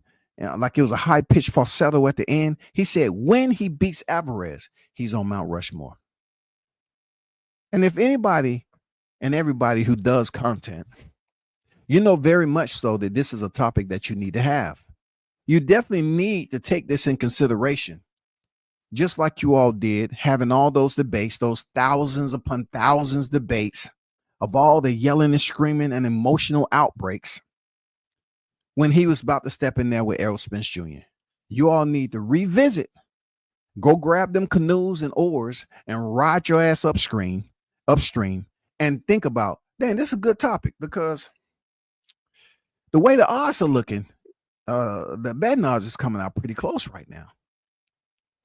Speaker 2: like it was a high-pitched falsetto at the end. He said when he beats Alvarez, he's on Mount Rushmore. And if anybody and everybody who does content, very much so that this is a topic that you need to have. You definitely need to take this in consideration, just like you all did, having all those debates, those thousands upon thousands debates of all the yelling and screaming and emotional outbreaks when he was about to step in there with Errol Spence Jr. You all need to revisit, go grab them canoes and oars and ride your ass upstream, and think about, damn, this is a good topic because the way the odds are looking, the betting odds is coming out pretty close right now.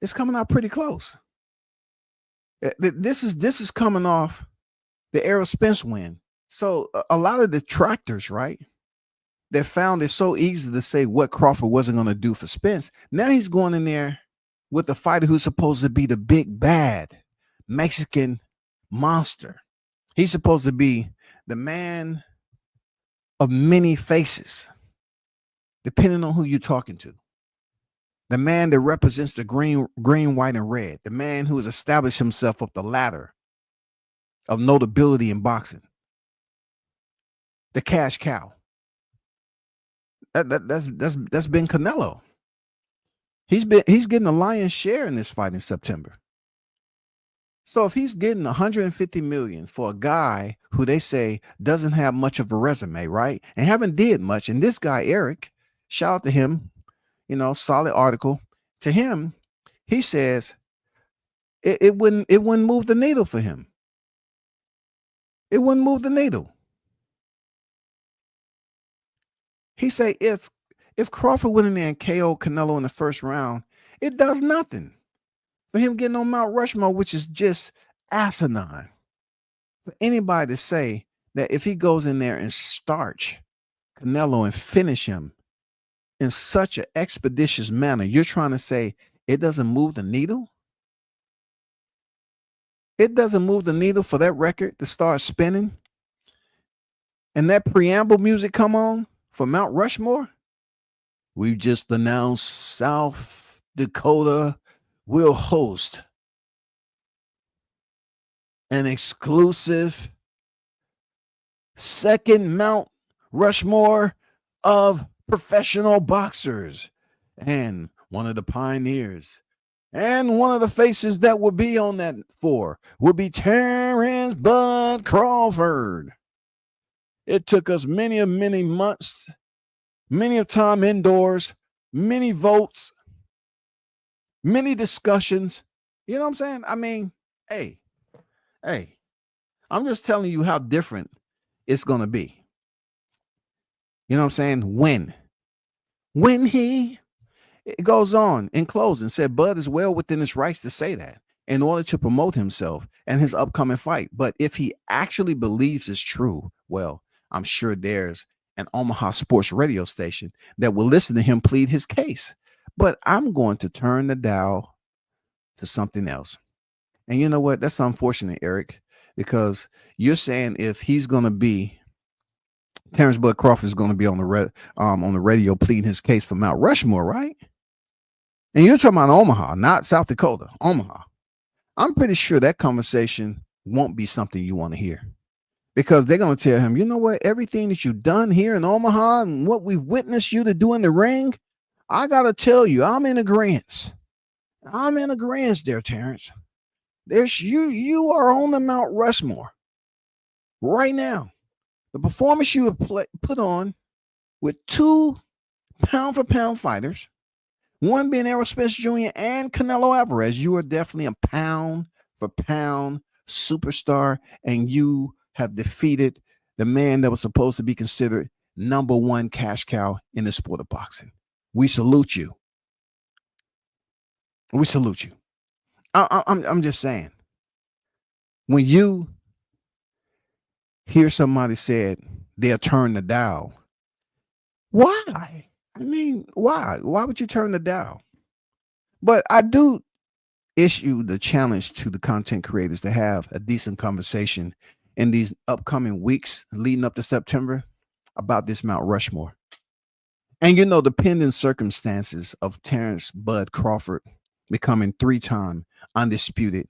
Speaker 2: It's coming out pretty close. This is coming off the Errol Spence win. So a lot of detractors, right, that found it so easy to say what Crawford wasn't going to do for Spence. Now he's going in there with the fighter who's supposed to be the big bad Mexican monster. He's supposed to be the man of many faces, depending on who you're talking to. The man that represents the green, white, and red. The man who has established himself up the ladder of notability in boxing. The cash cow. That's been Canelo. He's getting a lion's share in this fight in September. So if he's getting 150 million for a guy who they say doesn't have much of a resume, right? And haven't did much. And this guy, Eric, shout out to him, solid article. To him, he says it wouldn't move the needle for him. It wouldn't move the needle. He say if Crawford went in there and KO Canelo in the first round, it does nothing for him getting on Mount Rushmore, which is just asinine. For anybody to say that if he goes in there and starch Canelo and finish him in such an expeditious manner, you're trying to say it doesn't move the needle? It doesn't move the needle for that record to start spinning and that preamble music come on for Mount Rushmore? We've just announced South Dakota will host an exclusive second Mount Rushmore of professional boxers. And one of the pioneers and one of the faces that will be on that will be Terrence Bud Crawford. It took us many months, many of time indoors, many votes, many discussions. You know what I'm saying? I mean, hey, I'm just telling you how different it's going to be. You know what I'm saying? When it goes on in closing, said Bud is well within his rights to say that in order to promote himself and his upcoming fight. But if he actually believes it's true, well, I'm sure there's an Omaha sports radio station that will listen to him plead his case. But I'm going to turn the dial to something else. And you know what? That's unfortunate, Eric, because you're saying if he's going to be Terrence Bud Crawford is going to be on the radio pleading his case for Mount Rushmore, right? And you're talking about Omaha, not South Dakota, Omaha. I'm pretty sure that conversation won't be something you want to hear, because they're going to tell him, you know what, everything that you've done here in Omaha and what we've witnessed you to do in the ring, I got to tell you, I'm in agreement. I'm in agreement there, Terrence. There's you are on the Mount Rushmore right now. The performance you have put on with 2 pound-for-pound fighters, one being Errol Spence Jr. and Canelo Alvarez, you are definitely a pound-for-pound superstar, and you have defeated the man that was supposed to be considered number one cash cow in the sport of boxing. We salute you. We salute you. I'm just saying, when you hear somebody said they'll turn the dial, why? I mean, why? Why would you turn the dial? But I do issue the challenge to the content creators to have a decent conversation in these upcoming weeks leading up to September about this Mount Rushmore. And the pending circumstances of Terrence Bud Crawford becoming 3-time undisputed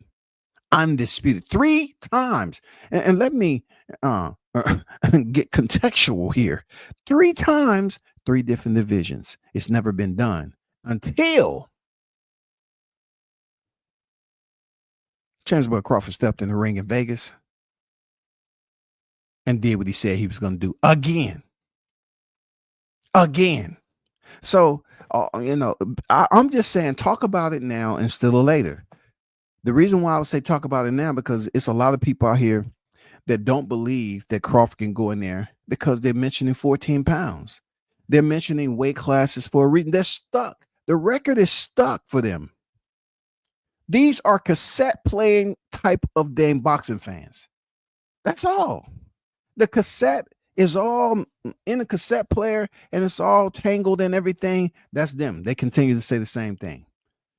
Speaker 2: 3 times. And let me get contextual here. 3 times, 3 different divisions. It's never been done until Terrence Bud Crawford stepped in the ring in Vegas and did what he said he was going to do again. So, I'm just saying, talk about it now instead of later. The reason why I would say talk about it now, because it's a lot of people out here that don't believe that Crawford can go in there because they're mentioning 14 pounds. They're mentioning weight classes for a reason. They're stuck. The record is stuck for them. These are cassette playing type of damn boxing fans. That's all. The cassette is all in a cassette player and it's all tangled and everything. That's them. They continue to say the same thing.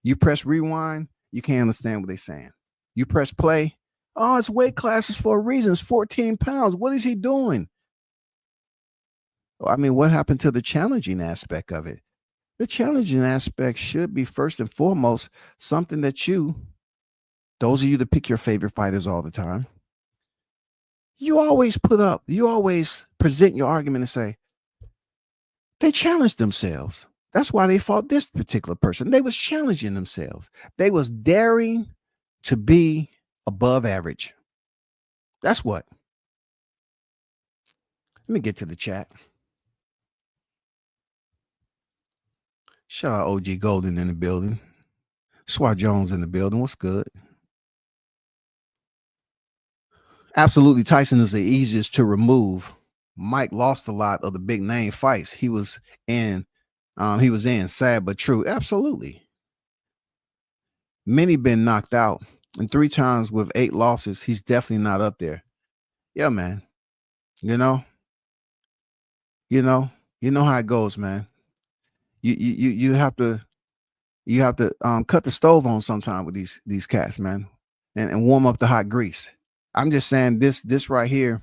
Speaker 2: You press rewind, you can't understand what they're saying. You press play. Oh, it's weight classes for a reason. It's 14 pounds. What is he doing? I mean, what happened to the challenging aspect of it? The challenging aspect should be first and foremost something that those of you that pick your favorite fighters all the time, you always you always present your argument and say, they challenged themselves. That's why they fought this particular person. They was challenging themselves. They was daring to be above average. That's what. Let me get to the chat. Shout out OG Golden in the building. Swat Jones in the building. What's good? Absolutely, Tyson is the easiest to remove. Mike lost a lot of the big name fights he was in. Sad but true. Absolutely. Many been knocked out, and 3 times with 8 losses. He's definitely not up there. Yeah, man. You know how it goes, man. You have to cut the stove on sometime with these cats, man, and warm up the hot grease. I'm just saying this right here.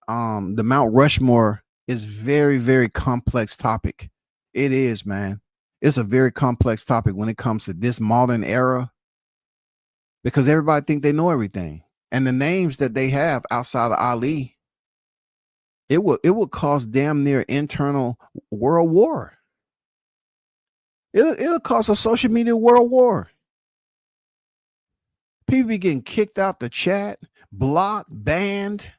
Speaker 2: The Mount Rushmore is very, very complex topic. It is, man. It's a very complex topic when it comes to this modern era, because everybody think they know everything, and the names that they have outside of Ali, it would cause damn near internal world war. It'll cause a social media world war. People be getting kicked out the chat, blocked, banned,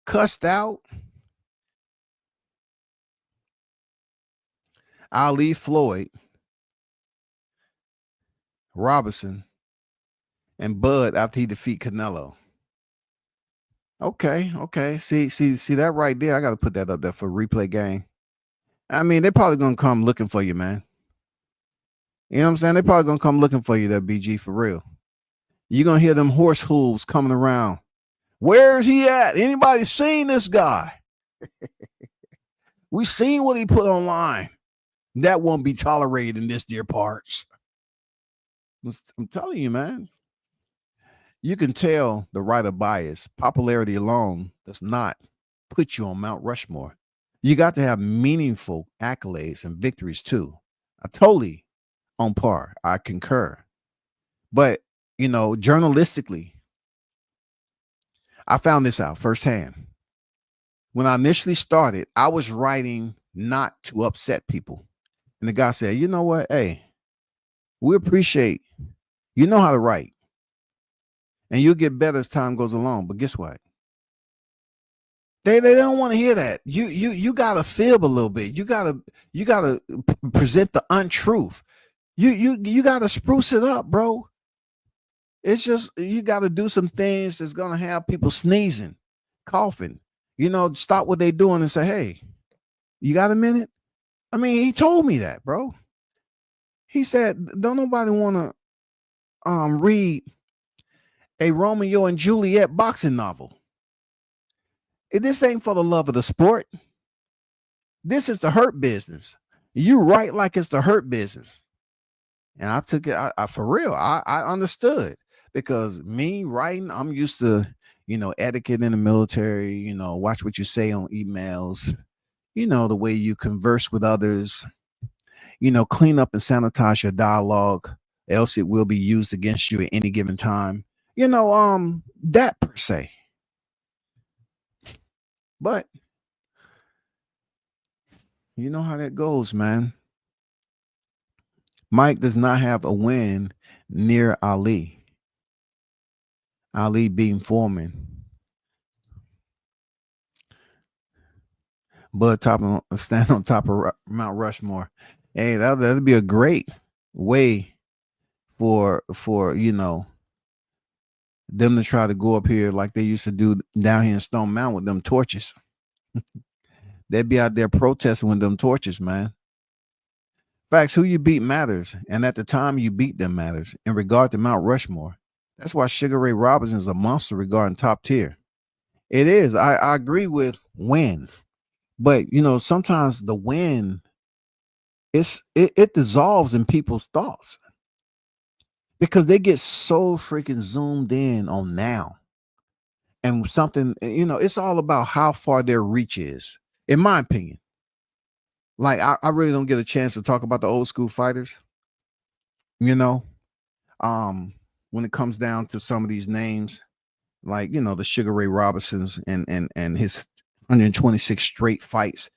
Speaker 2: cussed out. Ali, Floyd, Robinson, and Bud after he defeat Canelo. Okay. See that right there. I got to put that up there for replay game. I mean, they're probably gonna come looking for you, man. You know what I'm saying? They're probably gonna come looking for you, that BG, for real. You're gonna hear them horse hooves coming around. Where's he at? Anybody seen this guy? We seen what he put online. That won't be tolerated in this dear parts. I'm telling you, man. You can tell the writer bias. Popularity alone does not put you on Mount Rushmore. You got to have meaningful accolades and victories too. I totally on par. I concur. But, journalistically, I found this out firsthand. When I initially started, I was writing not to upset people. And the guy said, you know what? Hey, we appreciate, you know how to write. And you'll get better as time goes along. But guess what? They don't want to hear that. You gotta fib a little bit. You gotta present the untruth. You gotta spruce it up, bro. It's just you gotta do some things that's gonna have people sneezing, coughing. Stop what they're doing and say, hey, you got a minute? I mean, he told me that, bro. He said, don't nobody want to read a Romeo and Juliet boxing novel. This ain't for the love of the sport. This is the hurt business. You write like it's the hurt business. And I took it I for real. I understood, because me writing, I'm used to, etiquette in the military, watch what you say on emails, the way you converse with others, clean up and sanitize your dialogue, else it will be used against you at any given time. That per se. But you know how that goes, man. Mike does not have a win near Ali. Ali beating Foreman. Bud stand on top of Mount Rushmore. Hey, that'd be a great way for them to try to go up here like they used to do down here in Stone Mountain with them torches. They'd be out there protesting with them torches, man. Facts, who you beat matters. And at the time you beat them matters. In regard to Mount Rushmore, that's why Sugar Ray Robinson is a monster regarding top tier. It is. I agree with win. But, sometimes the win, it dissolves in people's thoughts, because they get so freaking zoomed in on now. And something, it's all about how far their reach is. in my opinion. Like, I really don't get a chance to talk about the old school fighters, you know. When it comes down to some of these names, like, the Sugar Ray Robinsons and his 126 straight fights,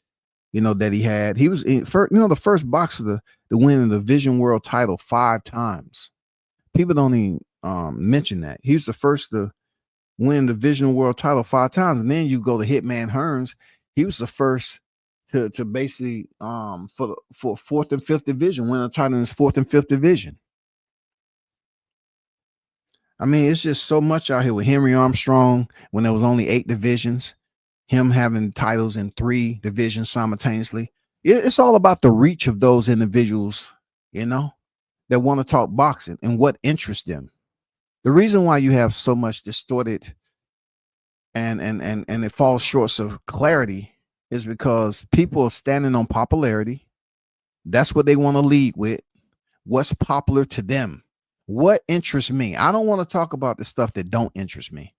Speaker 2: that he had. He was the first boxer to win the Division World title 5 times. People don't even mention that. He was the first to win the Division World title 5 times. And then you go to Hitman Hearns. He was the first to basically for 4th and 5th division, win a title in his 4th and 5th division. I mean, it's just so much out here with Henry Armstrong when there was only 8 divisions, him having titles in 3 divisions simultaneously. It's all about the reach of those individuals, that want to talk boxing and what interests them. The reason why you have so much distorted and it falls short of clarity is because people are standing on popularity. That's what they want to lead with. What's popular to them? What interests me? I don't want to talk about the stuff that don't interest me.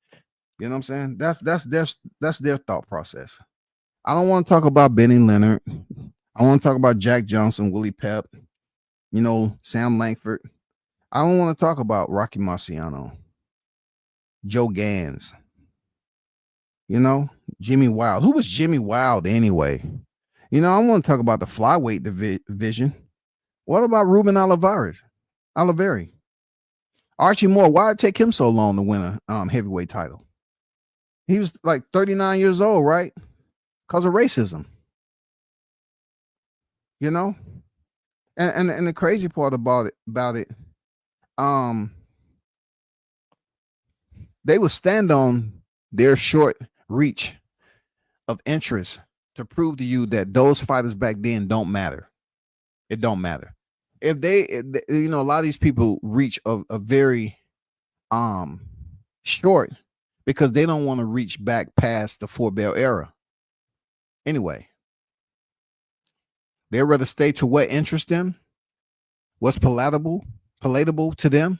Speaker 2: You know what I'm saying? That's their thought process. I don't want to talk about Benny Leonard. I want to talk about Jack Johnson, Willie Pep, Sam Langford. I don't want to talk about Rocky Marciano, Joe Gans, Jimmy Wild. Who was Jimmy Wild anyway? I want to talk about the flyweight division. What about Ruben Oliveri? Archie Moore, why did it take him so long to win a heavyweight title? He was like 39 years old, right? Because of racism. And the crazy part about it, they would stand on their short reach of interest to prove to you that those fighters back then don't matter. It don't matter. If a lot of these people reach a very short because they don't want to reach back past the 4-bell era. Anyway, they'd rather stay to what interests them, what's palatable to them,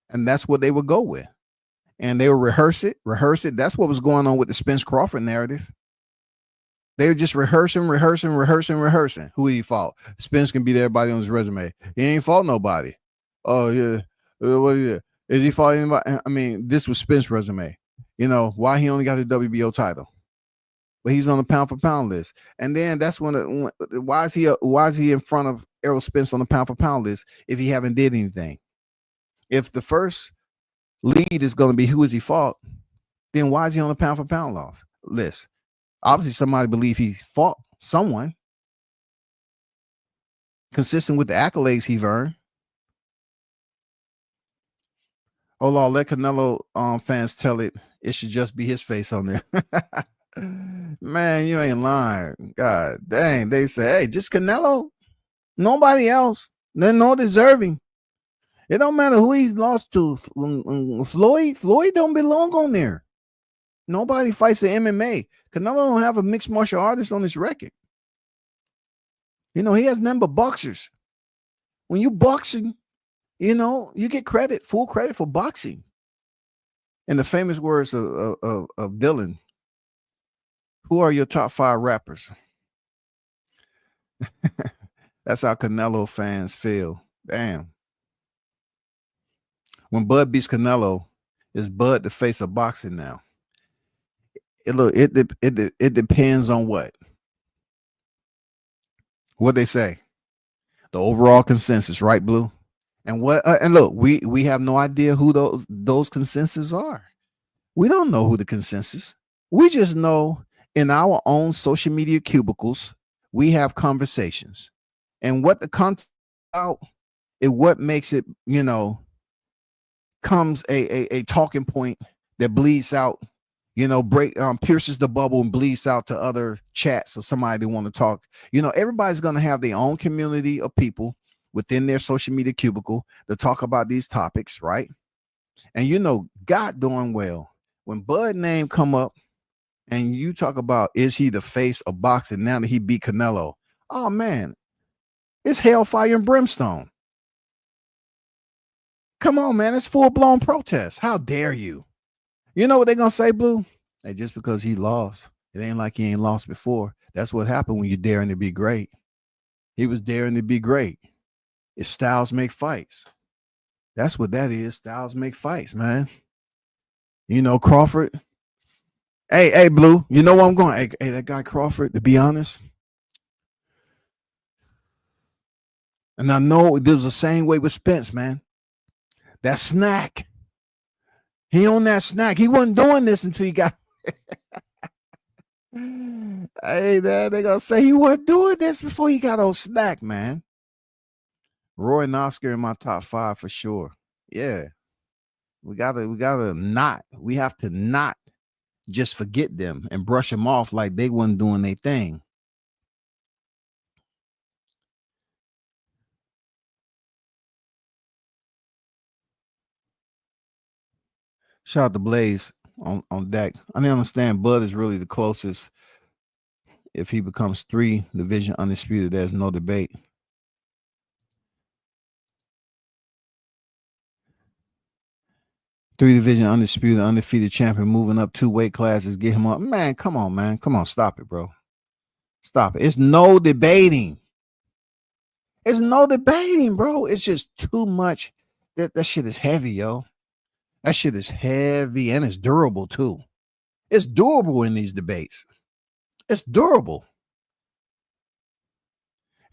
Speaker 2: and that's what they would go with. And they would rehearse it. That's what was going on with the Spence Crawford narrative. They were just rehearsing. Who he fought? Spence can beat everybody on his resume. He ain't fought nobody. Oh, yeah. What is he fought anybody? I mean, this was Spence's resume. Why he only got the WBO title? But he's on the pound for pound list. And then that's why is he in front of Errol Spence on the pound for pound list if he haven't did anything? If the first lead is going to be who has he fought, then why is he on the pound for pound list? Obviously, somebody believe he fought someone consistent with the accolades he's earned. Hold on, let Canelo fans tell it. It should just be his face on there. Man, you ain't lying. God dang, they say, hey, just Canelo. Nobody else. They're no deserving. It don't matter who he's lost to. Floyd don't belong on there. Nobody fights the MMA. Canelo don't have a mixed martial artist on his record. He has nothing but boxers. When you boxing, you get full credit for boxing. In the famous words of Dylan, who are your top 5 rappers? That's how Canelo fans feel. Damn. When Bud beats Canelo, is Bud the face of boxing now? It depends on what they say. The overall consensus, right, Blue? And look, we have no idea who those consensus are. We don't know who the consensus. We just know in our own social media cubicles, we have conversations. And what the content out is what makes it, comes a talking point that bleeds out, pierces the bubble and bleeds out to other chats or somebody they want to talk. Everybody's going to have their own community of people within their social media cubicle to talk about these topics, right? And God doing well. When Bud name come up and you talk about, is he the face of boxing now that he beat Canelo? Oh, man, it's hellfire and brimstone. Come on, man, it's full-blown protest. How dare you? You know what they're going to say, Blue? Hey, just because he lost, it ain't like he ain't lost before. That's what happened when you're daring to be great. He was daring to be great. It's styles make fights. That's what that is. Styles make fights, man. You know, Crawford. Hey, Blue. You know where I'm going? Hey, that guy Crawford, to be honest. And I know there's the same way with Spence, man. That snack. He on that snack. He wasn't doing this until he got. Hey, man, they gonna say he wasn't doing this before he got on snack, man. Roy and Oscar in my top 5 for sure. Yeah. We have to not just forget them and brush them off like they wasn't doing their thing. Shout out to Blaze on deck. I didn't understand Bud is really the closest. If he becomes 3 division undisputed, there's no debate. Three division undisputed, undefeated champion, moving up 2 weight classes, get him up. Man, come on, man. Come on, stop it, bro. Stop it. It's no debating. It's no debating, bro. It's just too much. That shit is heavy, yo. That shit is heavy and it's durable too. It's durable in these debates. It's durable.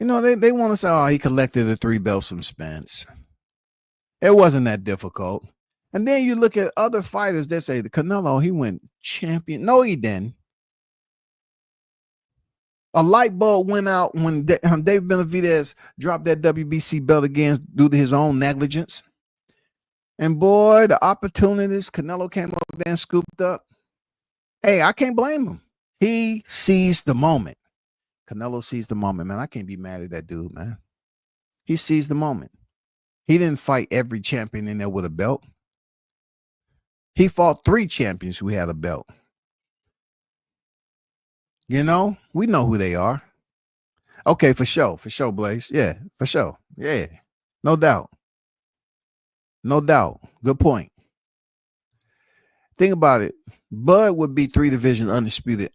Speaker 2: You know, they want to say, oh, he collected the 3 belts from Spence. It wasn't that difficult. And then you look at other fighters that say the Canelo, he went champion. No, he didn't. A light bulb went out when David Benavidez dropped that WBC belt again due to his own negligence. And boy, the opportunities Canelo came up there and scooped up. Hey, I can't blame him. He seized the moment. Canelo seized the moment, man. I can't be mad at that dude, man. He seized the moment. He didn't fight every champion in there with a belt. He fought 3 champions who had a belt. You know, we know who they are. Okay, for sure, Blaze. Yeah, for sure. Yeah, no doubt. No doubt. Good point. Think about it. Bud would be 3 division undefeated,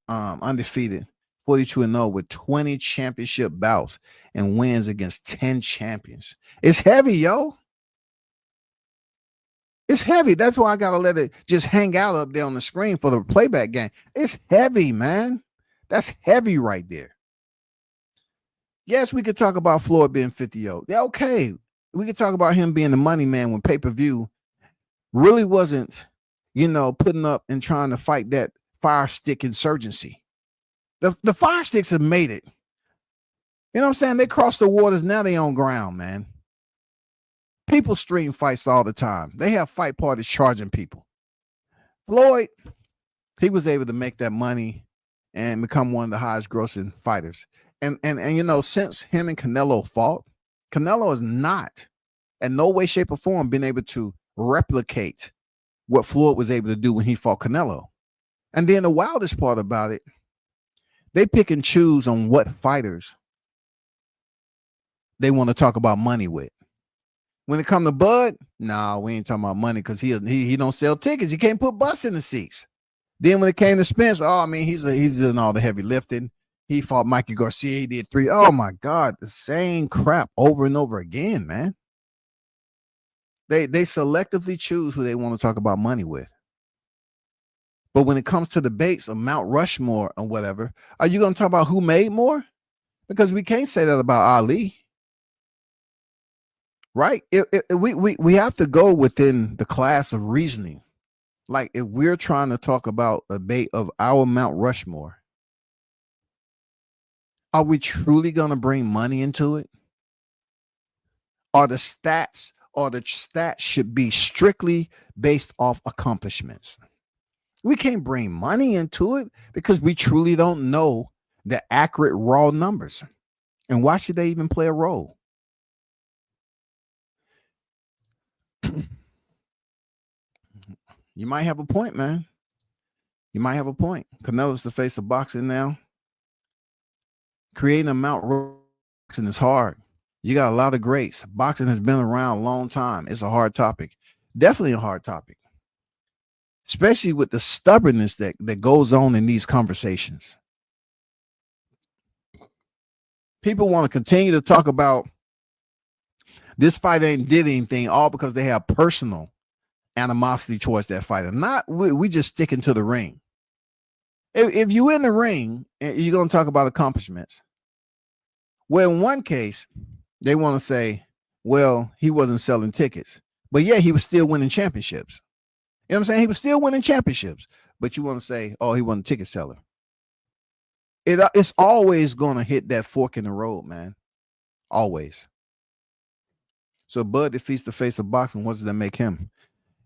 Speaker 2: 42-0 with 20 championship bouts and wins against 10 champions. It's heavy, yo. It's heavy. That's why I gotta let it just hang out up there on the screen for the playback game. It's heavy, man. That's heavy right there. Yes, we could talk about Floyd being 50-0. Yeah, okay. We could talk about him being the money man when pay-per-view really wasn't, putting up and trying to fight that fire stick insurgency. The fire sticks have made it. You know what I'm saying? They crossed the waters. Now they on ground, man. People stream fights all the time. They have fight parties charging people. Floyd, he was able to make that money and become one of the highest grossing fighters. And since him and Canelo fought, Canelo is not in no way, shape, or form been able to replicate what Floyd was able to do when he fought Canelo. And then the wildest part about it, they pick and choose on what fighters they want to talk about money with. When it come to Bud, nah, we ain't talking about money because he don't sell tickets. You can't put butts in the seats. Then when it came to Spence, he's doing all the heavy lifting. He fought Mikey Garcia. He did 3. Oh my God, the same crap over and over again, man. They selectively choose who they want to talk about money with. But when it comes to debates of Mount Rushmore or whatever, are you going to talk about who made more? Because we can't say that about Ali. Right? We have to go within the class of reasoning. Like if we're trying to talk about a debate of our Mount Rushmore, are we truly going to bring money into it? Or the stats should be strictly based off accomplishments? We can't bring money into it because we truly don't know the accurate raw numbers. And why should they even play a role? You might have a point, man. You might have a point. Canelo's the face of boxing now. Creating a Mount Boxing is hard. You got a lot of greats. Boxing has been around a long time. It's a hard topic. Definitely a hard topic. Especially with the stubbornness that goes on in these conversations. People want to continue to talk about this fight ain't did anything, all because they have personal animosity towards that fighter. Not we just sticking to the ring. If you in the ring and you're gonna talk about accomplishments, well, in one case, they want to say, well, he wasn't selling tickets, but yeah, he was still winning championships. You know what I'm saying? He was still winning championships, but you want to say, oh, he wasn't a ticket seller. It's always gonna hit that fork in the road, man. Always. So Bud defeats the face of boxing. What does that make him?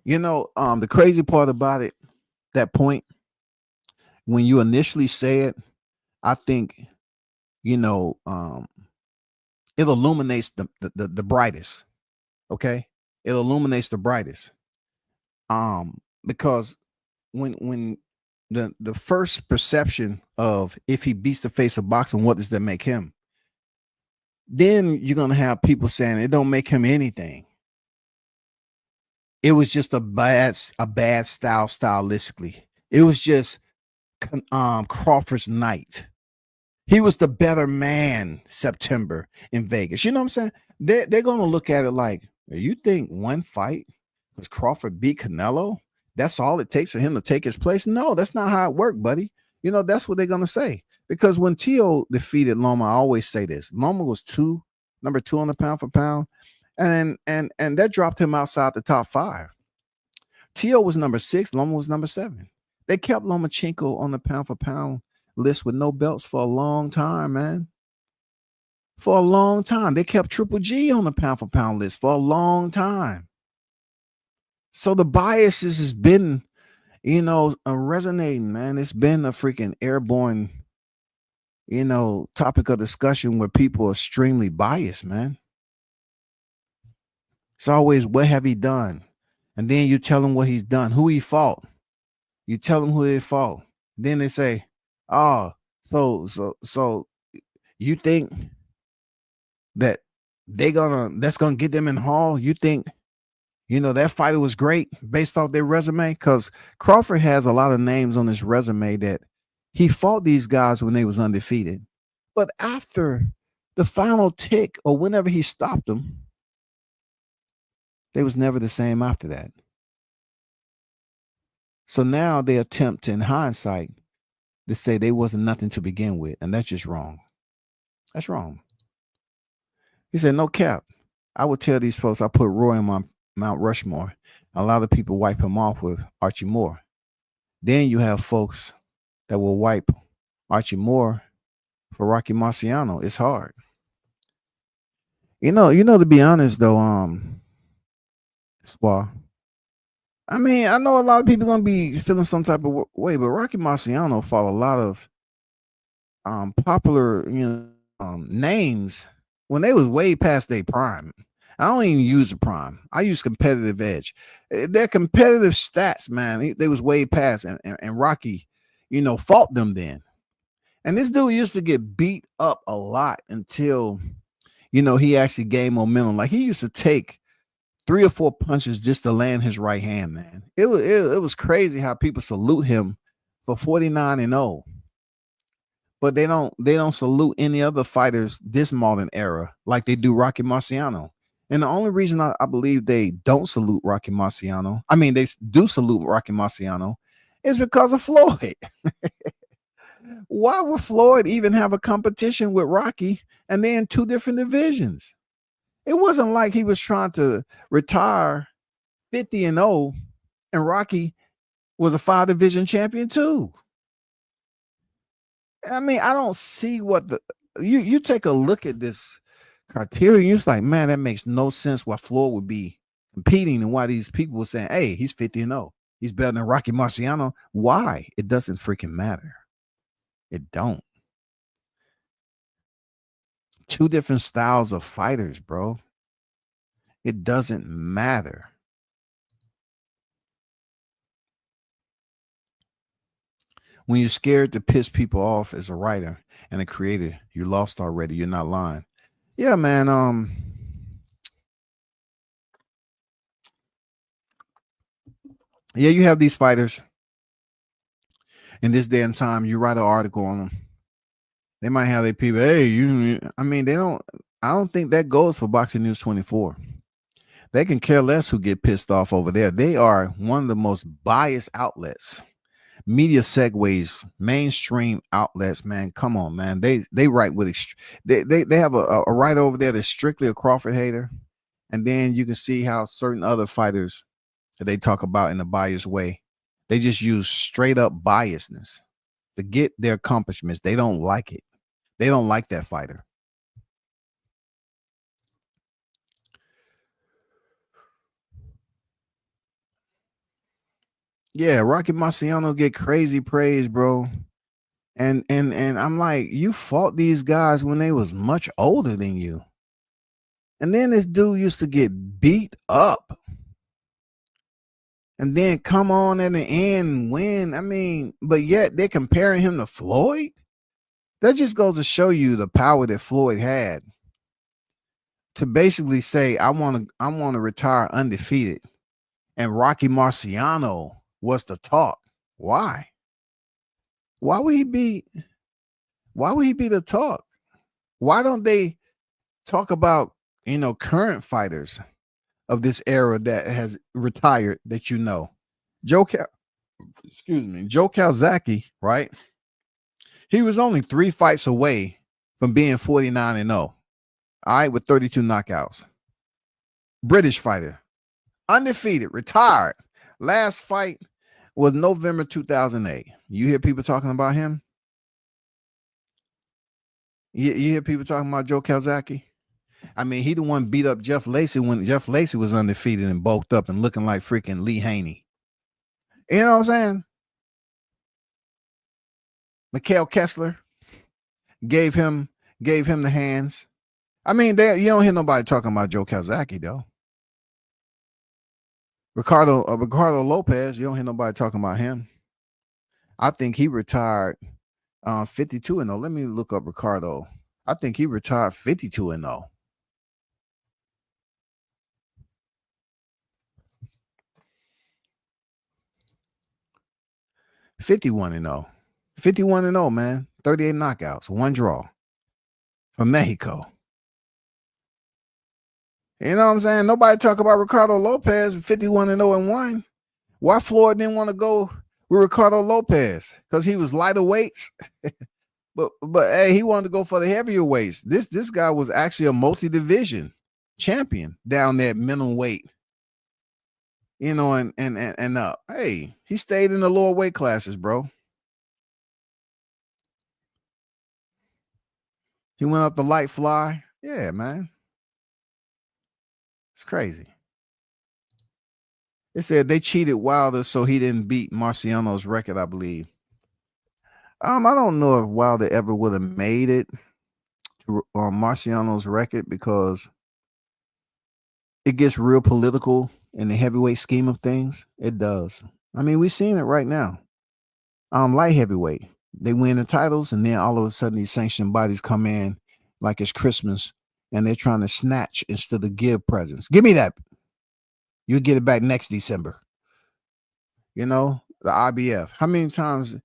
Speaker 2: The crazy part about it, that point, when you initially say it, I think, it illuminates the brightest. Okay. It illuminates the brightest. Because when the first perception of if he beats the face of boxing, what does that make him? Then you're gonna have people saying it don't make him anything. It was just a bad style stylistically. It was just Crawford's night. He was the better man September in Vegas. You know what I'm saying? They're gonna look at it like, you think one fight was Crawford beat Canelo? That's all it takes for him to take his place? No, that's not how it worked, buddy. That's what they're gonna say. Because when Tio defeated Loma, I always say this: Loma was number 2 on the pound for pound, and that dropped him outside the top 5. Tio was number 6, Loma was number 7. They kept Lomachenko on the pound for pound list with no belts for a long time, man. For a long time. They kept Triple G on the pound for pound list for a long time. So the biases has been, resonating, man. It's been a freaking airborne, topic of discussion where people are extremely biased, man. It's always, what have he done? And then you tell him what he's done, who he fought. You tell them who he fought. Then they say, oh, so you think that that's gonna get them in the hall? You think, that fighter was great based off their resume? Because Crawford has a lot of names on his resume that he fought these guys when they was undefeated. But after the final tick or whenever he stopped them, they was never the same after that. So now they attempt in hindsight to say they wasn't nothing to begin with. And that's just wrong. That's wrong. He said, no cap. I would tell these folks I put Roy on my Mount Rushmore. A lot of people wipe him off with Archie Moore. Then you have folks that will wipe Archie Moore for Rocky Marciano. It's hard. To be honest though, Spa, I mean, I know a lot of people gonna be feeling some type of way, but Rocky Marciano fought a lot of popular, names when they was way past their prime. I don't even use the prime. I use competitive edge. Their competitive stats, man, they was way past, and Rocky, fought them then. And this dude used to get beat up a lot until, he actually gained momentum. Like he used to take 3 or 4 punches just to land his right hand, man. It was crazy how people salute him for 49-0. But they don't salute any other fighters this modern era like they do Rocky Marciano. And the only reason I believe they don't salute Rocky Marciano, I mean they do salute Rocky Marciano, is because of Floyd. Why would Floyd even have a competition with Rocky and they're in 2 different divisions? It wasn't like he was trying to retire 50-0 and Rocky was a 5-division champion too. I mean, I don't see what you take a look at this criteria. You're just like, man, that makes no sense why Floyd would be competing and why these people were saying, hey, he's 50-0. He's better than Rocky Marciano. Why? It doesn't freaking matter. It don't. 2 different styles of fighters, bro. It doesn't matter. When you're scared to piss people off as a writer and a creator, you lost already. You're not lying. Yeah, man. Yeah, you have these fighters in this day and time. You write an article on them, They might have their people. Hey, you. I mean, they don't. I don't think that goes for Boxing News 24. They can care less who get pissed off over there. They are one of the most biased outlets. Media segues, mainstream outlets, man. Come on, man. They write with they have a writer over there that's strictly a Crawford hater. And then you can see how certain other fighters that they talk about in a biased way, they just use straight up biasness to get their accomplishments. They don't like it. They don't like that fighter. Yeah, Rocky Marciano get crazy praise, bro. And I'm like, you fought these guys when they was much older than you. And then this dude used to get beat up. And then come on in the end and win. I mean, but yet they're comparing him to Floyd. That just goes to show you the power that Floyd had to basically say, I want to retire undefeated. And Rocky Marciano was the talk. Why? Why would he be the talk? Why don't they talk about, current fighters of this era that has retired that you know? Joe Calzaghe, right? He was only 3 fights away from being 49-0. All right, with 32 knockouts. British fighter, undefeated, retired. Last fight was November 2008. You hear people talking about him? You hear people talking about Joe Calzaghe? I mean, he the one beat up Jeff Lacey when Jeff Lacey was undefeated and bulked up and looking like freaking Lee Haney. You know what I'm saying? Mikhail Kessler gave him the hands. I mean, you don't hear nobody talking about Joe Calzaghe though. Ricardo Lopez, you don't hear nobody talking about him. I think he retired 52-0. Let me look up Ricardo. I think he retired 52-0. $51-0. 51-0, man. 38 knockouts, 1 draw from Mexico. You know what I'm saying? Nobody talk about Ricardo Lopez, 51-0-1. Why Floyd didn't want to go with Ricardo Lopez? Because he was lighter weights. but hey, he wanted to go for the heavier weights. This guy was actually a multi-division champion down there at minimum weight. Hey, he stayed in the lower weight classes, bro. He went up the light fly. Yeah, man. It's crazy. It said they cheated Wilder so he didn't beat Marciano's record, I believe. I don't know if Wilder ever would have made it to Marciano's record because it gets real political in the heavyweight scheme of things. It does. I mean, we're seeing it right now. Light heavyweight. They win the titles, and then all of a sudden these sanctioned bodies come in like it's Christmas, and they're trying to snatch instead of give presents. Give me that. You'll get it back next December. The IBF. How many times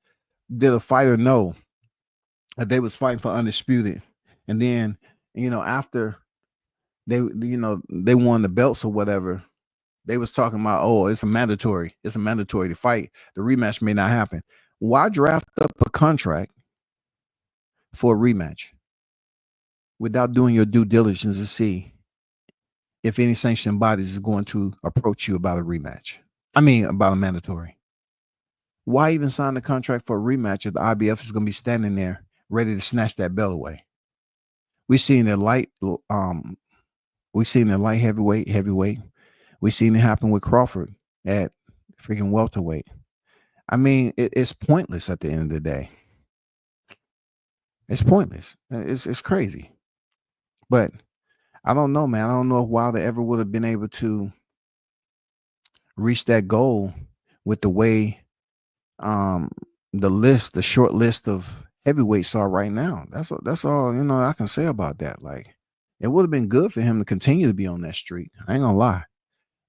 Speaker 2: did a fighter know that they was fighting for undisputed, and then after they won the belts or whatever, they was talking about, oh, it's a mandatory to fight. The rematch may not happen. Why draft up a contract for a rematch without doing your due diligence to see if any sanctioned bodies is going to approach you about a rematch? I mean, about a mandatory. Why even sign the contract for a rematch if the IBF is going to be standing there ready to snatch that belt away? We've seen the light heavyweight. We've seen it happen with Crawford at freaking welterweight. I mean, it's pointless at the end of the day. It's pointless. It's crazy. But I don't know, man. I don't know if Wilder ever would have been able to reach that goal with the way the short list of heavyweights are right now. That's all I can say about that. Like, it would have been good for him to continue to be on that streak. I ain't gonna lie.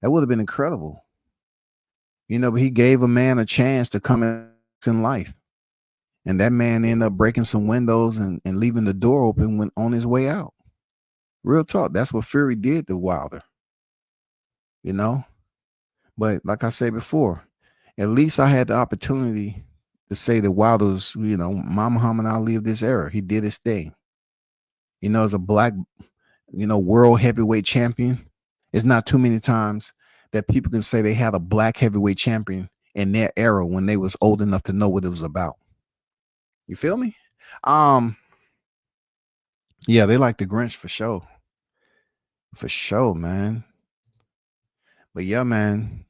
Speaker 2: That would have been incredible. But he gave a man a chance to come in life. And that man ended up breaking some windows and leaving the door open when on his way out. Real talk. That's what Fury did to Wilder. You know? But like I said before, at least I had the opportunity to say that Wilder's, my Muhammad Ali of this era. He did his thing. As a black, world heavyweight champion, it's not too many times that people can say they had a black heavyweight champion in their era when they was old enough to know what it was about. You feel me? Yeah, they like the Grinch for sure. For sure, man. But yeah, man.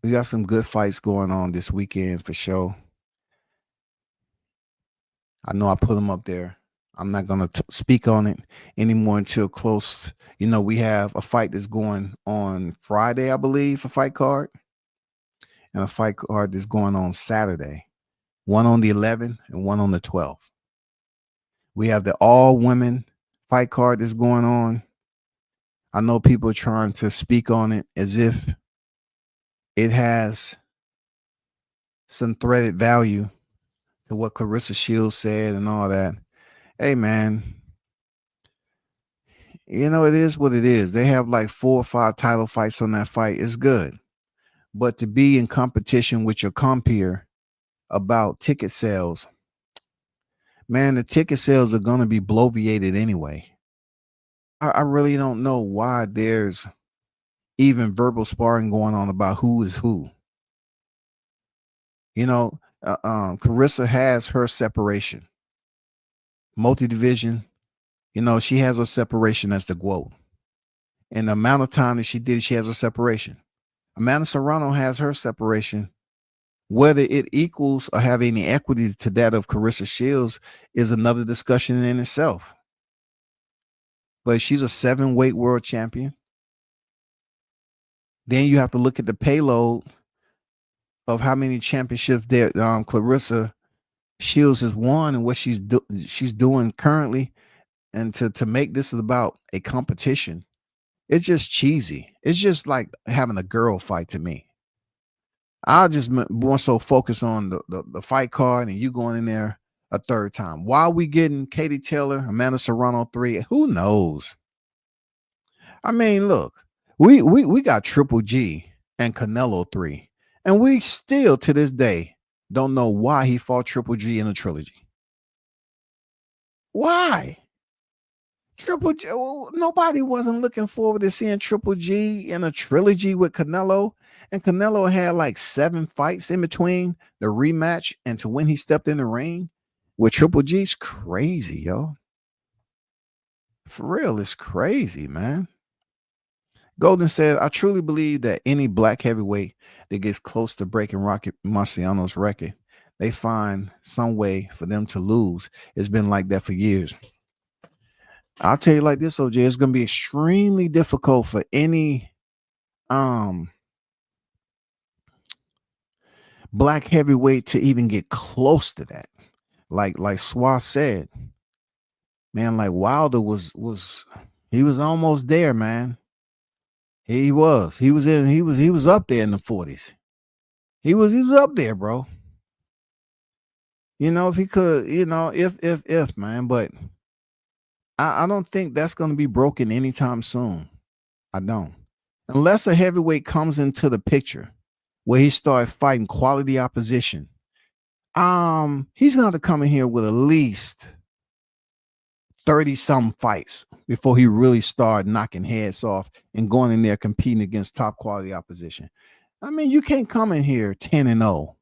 Speaker 2: We got some good fights going on this weekend for sure. I know I put them up there. I'm not going to speak on it anymore until close. We have a fight that's going on Friday, I believe, a fight card. And a fight card that's going on Saturday. One on the 11th and one on the 12th. We have the all-women fight card that's going on. I know people are trying to speak on it as if it has some threaded value to what Clarissa Shields said and all that. Hey, man, it is what it is. They have like 4 or 5 title fights on that fight. It's good. But to be in competition with your compeer about ticket sales, man, the ticket sales are going to be bloviated anyway. I really don't know why there's even verbal sparring going on about who is who. Carissa has her separation. Multi-division, she has a separation as the GWOAT. And the amount of time that she did, she has a separation. Amanda Serrano has her separation. Whether it equals or have any equity to that of Carissa Shields is another discussion in itself. But she's a 7-weight world champion. Then you have to look at the payload of how many championships that Clarissa Shields has won and what she's doing currently. And to make this about a competition, it's just cheesy. It's just like having a girl fight to me. I'll just more so focus on the fight card and you going in there a third time. Why are we getting Katie Taylor, Amanda Serrano 3? Who knows? I mean, look, we got Triple G and Canelo 3. And we still, to this day, don't know why he fought Triple G in a trilogy. Why? Triple G, nobody wasn't looking forward to seeing Triple G in a trilogy with Canelo. And Canelo had like 7 fights in between the rematch and to when he stepped in the ring with Triple G's crazy, yo. For real, it's crazy, man. Golden said, I truly believe that any black heavyweight that gets close to breaking Rocky Marciano's record, they find some way for them to lose. It's been like that for years. I'll tell you like this, OJ, it's going to be extremely difficult for any black heavyweight to even get close to that. Like Swa said, man, like Wilder was almost there, man. He was up there in the 40s. He was up there, bro. If he could, if man, but I don't think that's going to be broken anytime soon. I don't. Unless a heavyweight comes into the picture where he starts fighting quality opposition. He's going to come in here with at least 30-some fights before he really started knocking heads off and going in there competing against top quality opposition. I mean, you can't come in here 10-0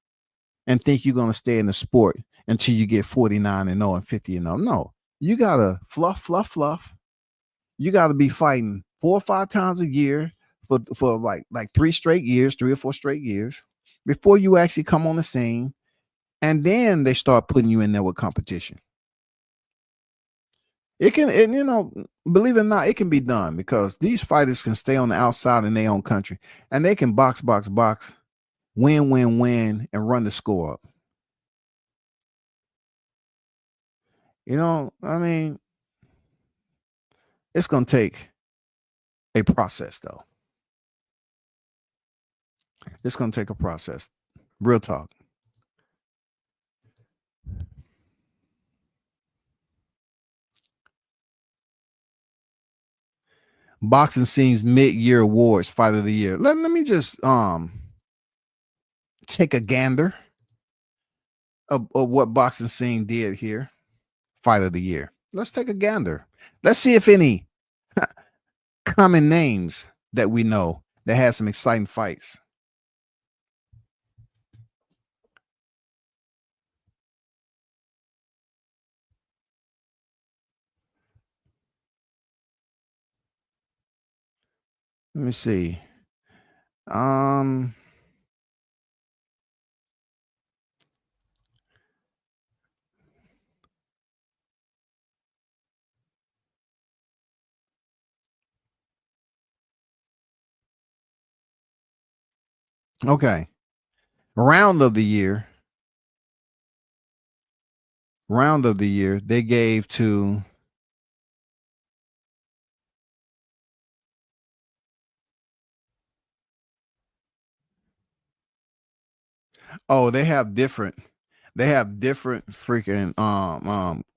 Speaker 2: and think you're going to stay in the sport until you get 49-0 and 50-0. No, you got to fluff. You got to be fighting 4 or 5 times a year for like 3 or 4 straight years before you actually come on the scene. And then they start putting you in there with competition. It can, believe it or not, it can be done because these fighters can stay on the outside in their own country and they can box, win, and run the score up. I mean, it's going to take a process, though. It's going to take a process. Real talk. Boxing Scene's mid-year awards, fight of the year. Let me just take a gander of what Boxing Scene did here. Fight of the year. Let's take a gander. Let's see if any common names that we know that has some exciting fights. Let me see. Okay. Round of the year. Round of the year. They gave to they have different freaking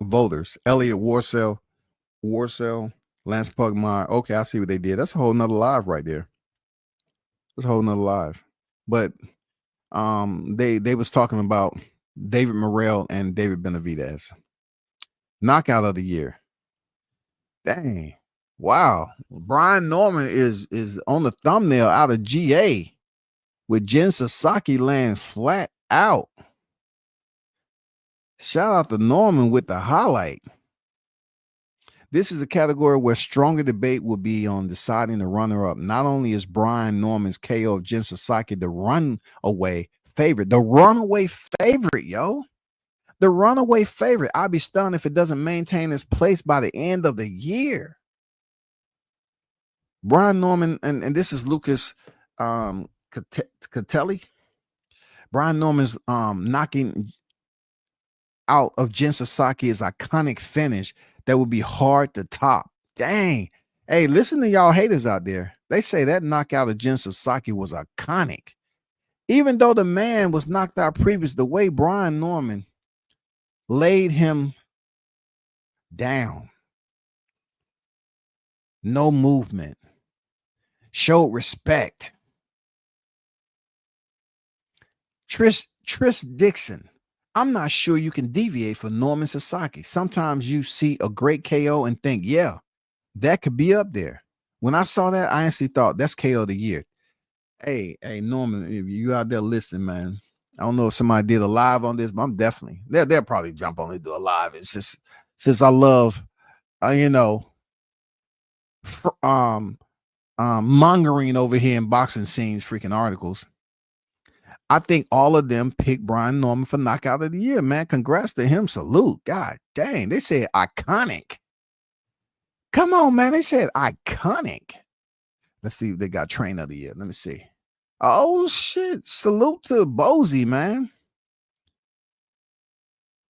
Speaker 2: voters. Elliot Warcell, Lance Pugmire. Okay, I see what they did. That's a whole nother live right there. That's a whole nother live. But they was talking about David Morrell and David Benavidez. Knockout of the year. Dang. Wow. Brian Norman is on the thumbnail out of GA with Jen Sasaki laying flat out. Shout out to Norman with the highlight. This is a category where stronger debate will be on deciding the runner-up. Not only is Brian Norman's KO of Jen Sasaki the runaway favorite, yo. The runaway favorite. I'd be stunned if it doesn't maintain its place by the end of the year. Brian Norman, and this is Lucas Catelli. Brian Norman's knocking out of Jen Sasaki is iconic finish that would be hard to top. Dang. Hey, listen to y'all haters out there. They say that knockout of Jen Sasaki was iconic. Even though the man was knocked out previous, the way Brian Norman laid him down, no movement, showed respect. Tris Dixon. I'm not sure you can deviate from Norman Sasaki. Sometimes you see a great KO and think, yeah, that could be up there. When I saw that, I actually thought that's KO of the year. Hey, Norman, if you out there listening, man, I don't know if somebody did a live on this, but I'm definitely they'll probably jump on and do a live. It's just since I love, mongering over here in Boxing Scenes freaking articles. I think all of them picked Brian Norman for knockout of the year, man. Congrats to him. Salute. God dang. They said iconic. Come on, man. They said iconic. Let's see if they got train of the year. Let me see. Oh, shit. Salute to Bozy, man.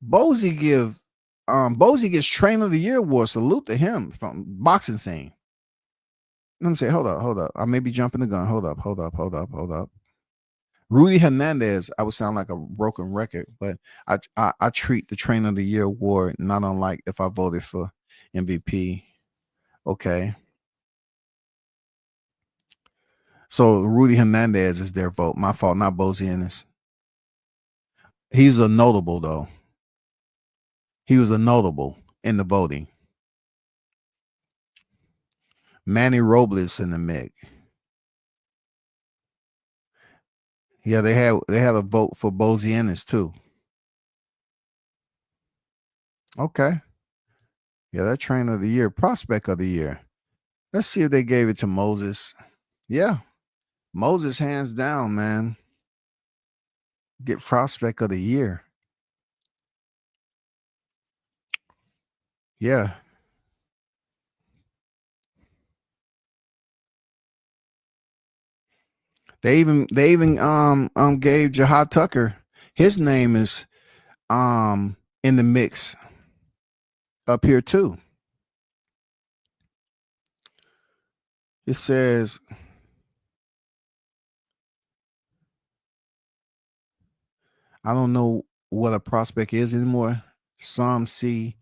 Speaker 2: Bozy gets train of the year award. Salute to him from Boxing Scene. Let me say, hold up. I may be jumping the gun. Hold up. Rudy Hernandez, I would sound like a broken record, but I treat the Trainer of the Year award not unlike if I voted for MVP. Okay. So Rudy Hernandez is their vote. My fault, not Bozy Ennis. He's a notable, though. He was a notable in the voting. Manny Robles in the mix. Yeah, they had a vote for Bozy Ennis too. Okay. Yeah, that Trainer of the Year, Prospect of the Year. Let's see if they gave it to Moses. Yeah. Moses, hands down, man. Get Prospect of the Year. Yeah. They even gave Jahad Tucker. His name is in the mix up here too. It says I don't know what a prospect is anymore. Some see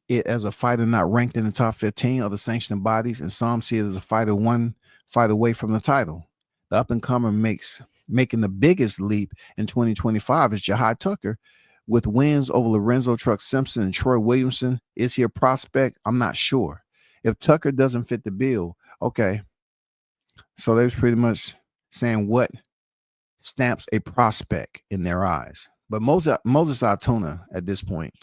Speaker 2: it as a fighter not ranked in the top 15 of the sanctioning bodies, and some see it as a fighter one fight away from the title. The up and comer making the biggest leap in 2025 is Jahad Tucker, with wins over Lorenzo Truck Simpson and Troy Williamson. Is he a prospect? I'm not sure. If Tucker doesn't fit the bill, okay. So they was pretty much saying what stamps a prospect in their eyes. But Moses Altuna at this point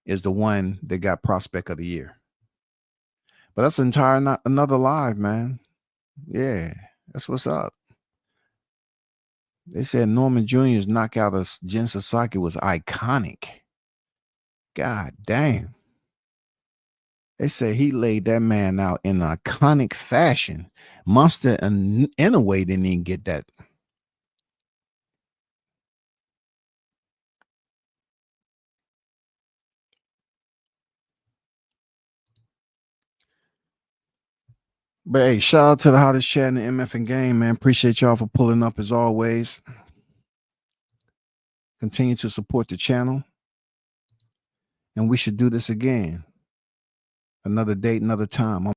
Speaker 2: is the one that got prospect of the year. But that's another live, man. Yeah, that's what's up. They said Norman Jr.'s knockout of Jin Sasaki was iconic. God damn. They say he laid that man out in an iconic fashion. Monster in a way didn't even get that. But hey, shout out to the hottest chat in the MF and game, man. Appreciate y'all for pulling up as always. Continue to support the channel. And we should do this again. Another date, another time.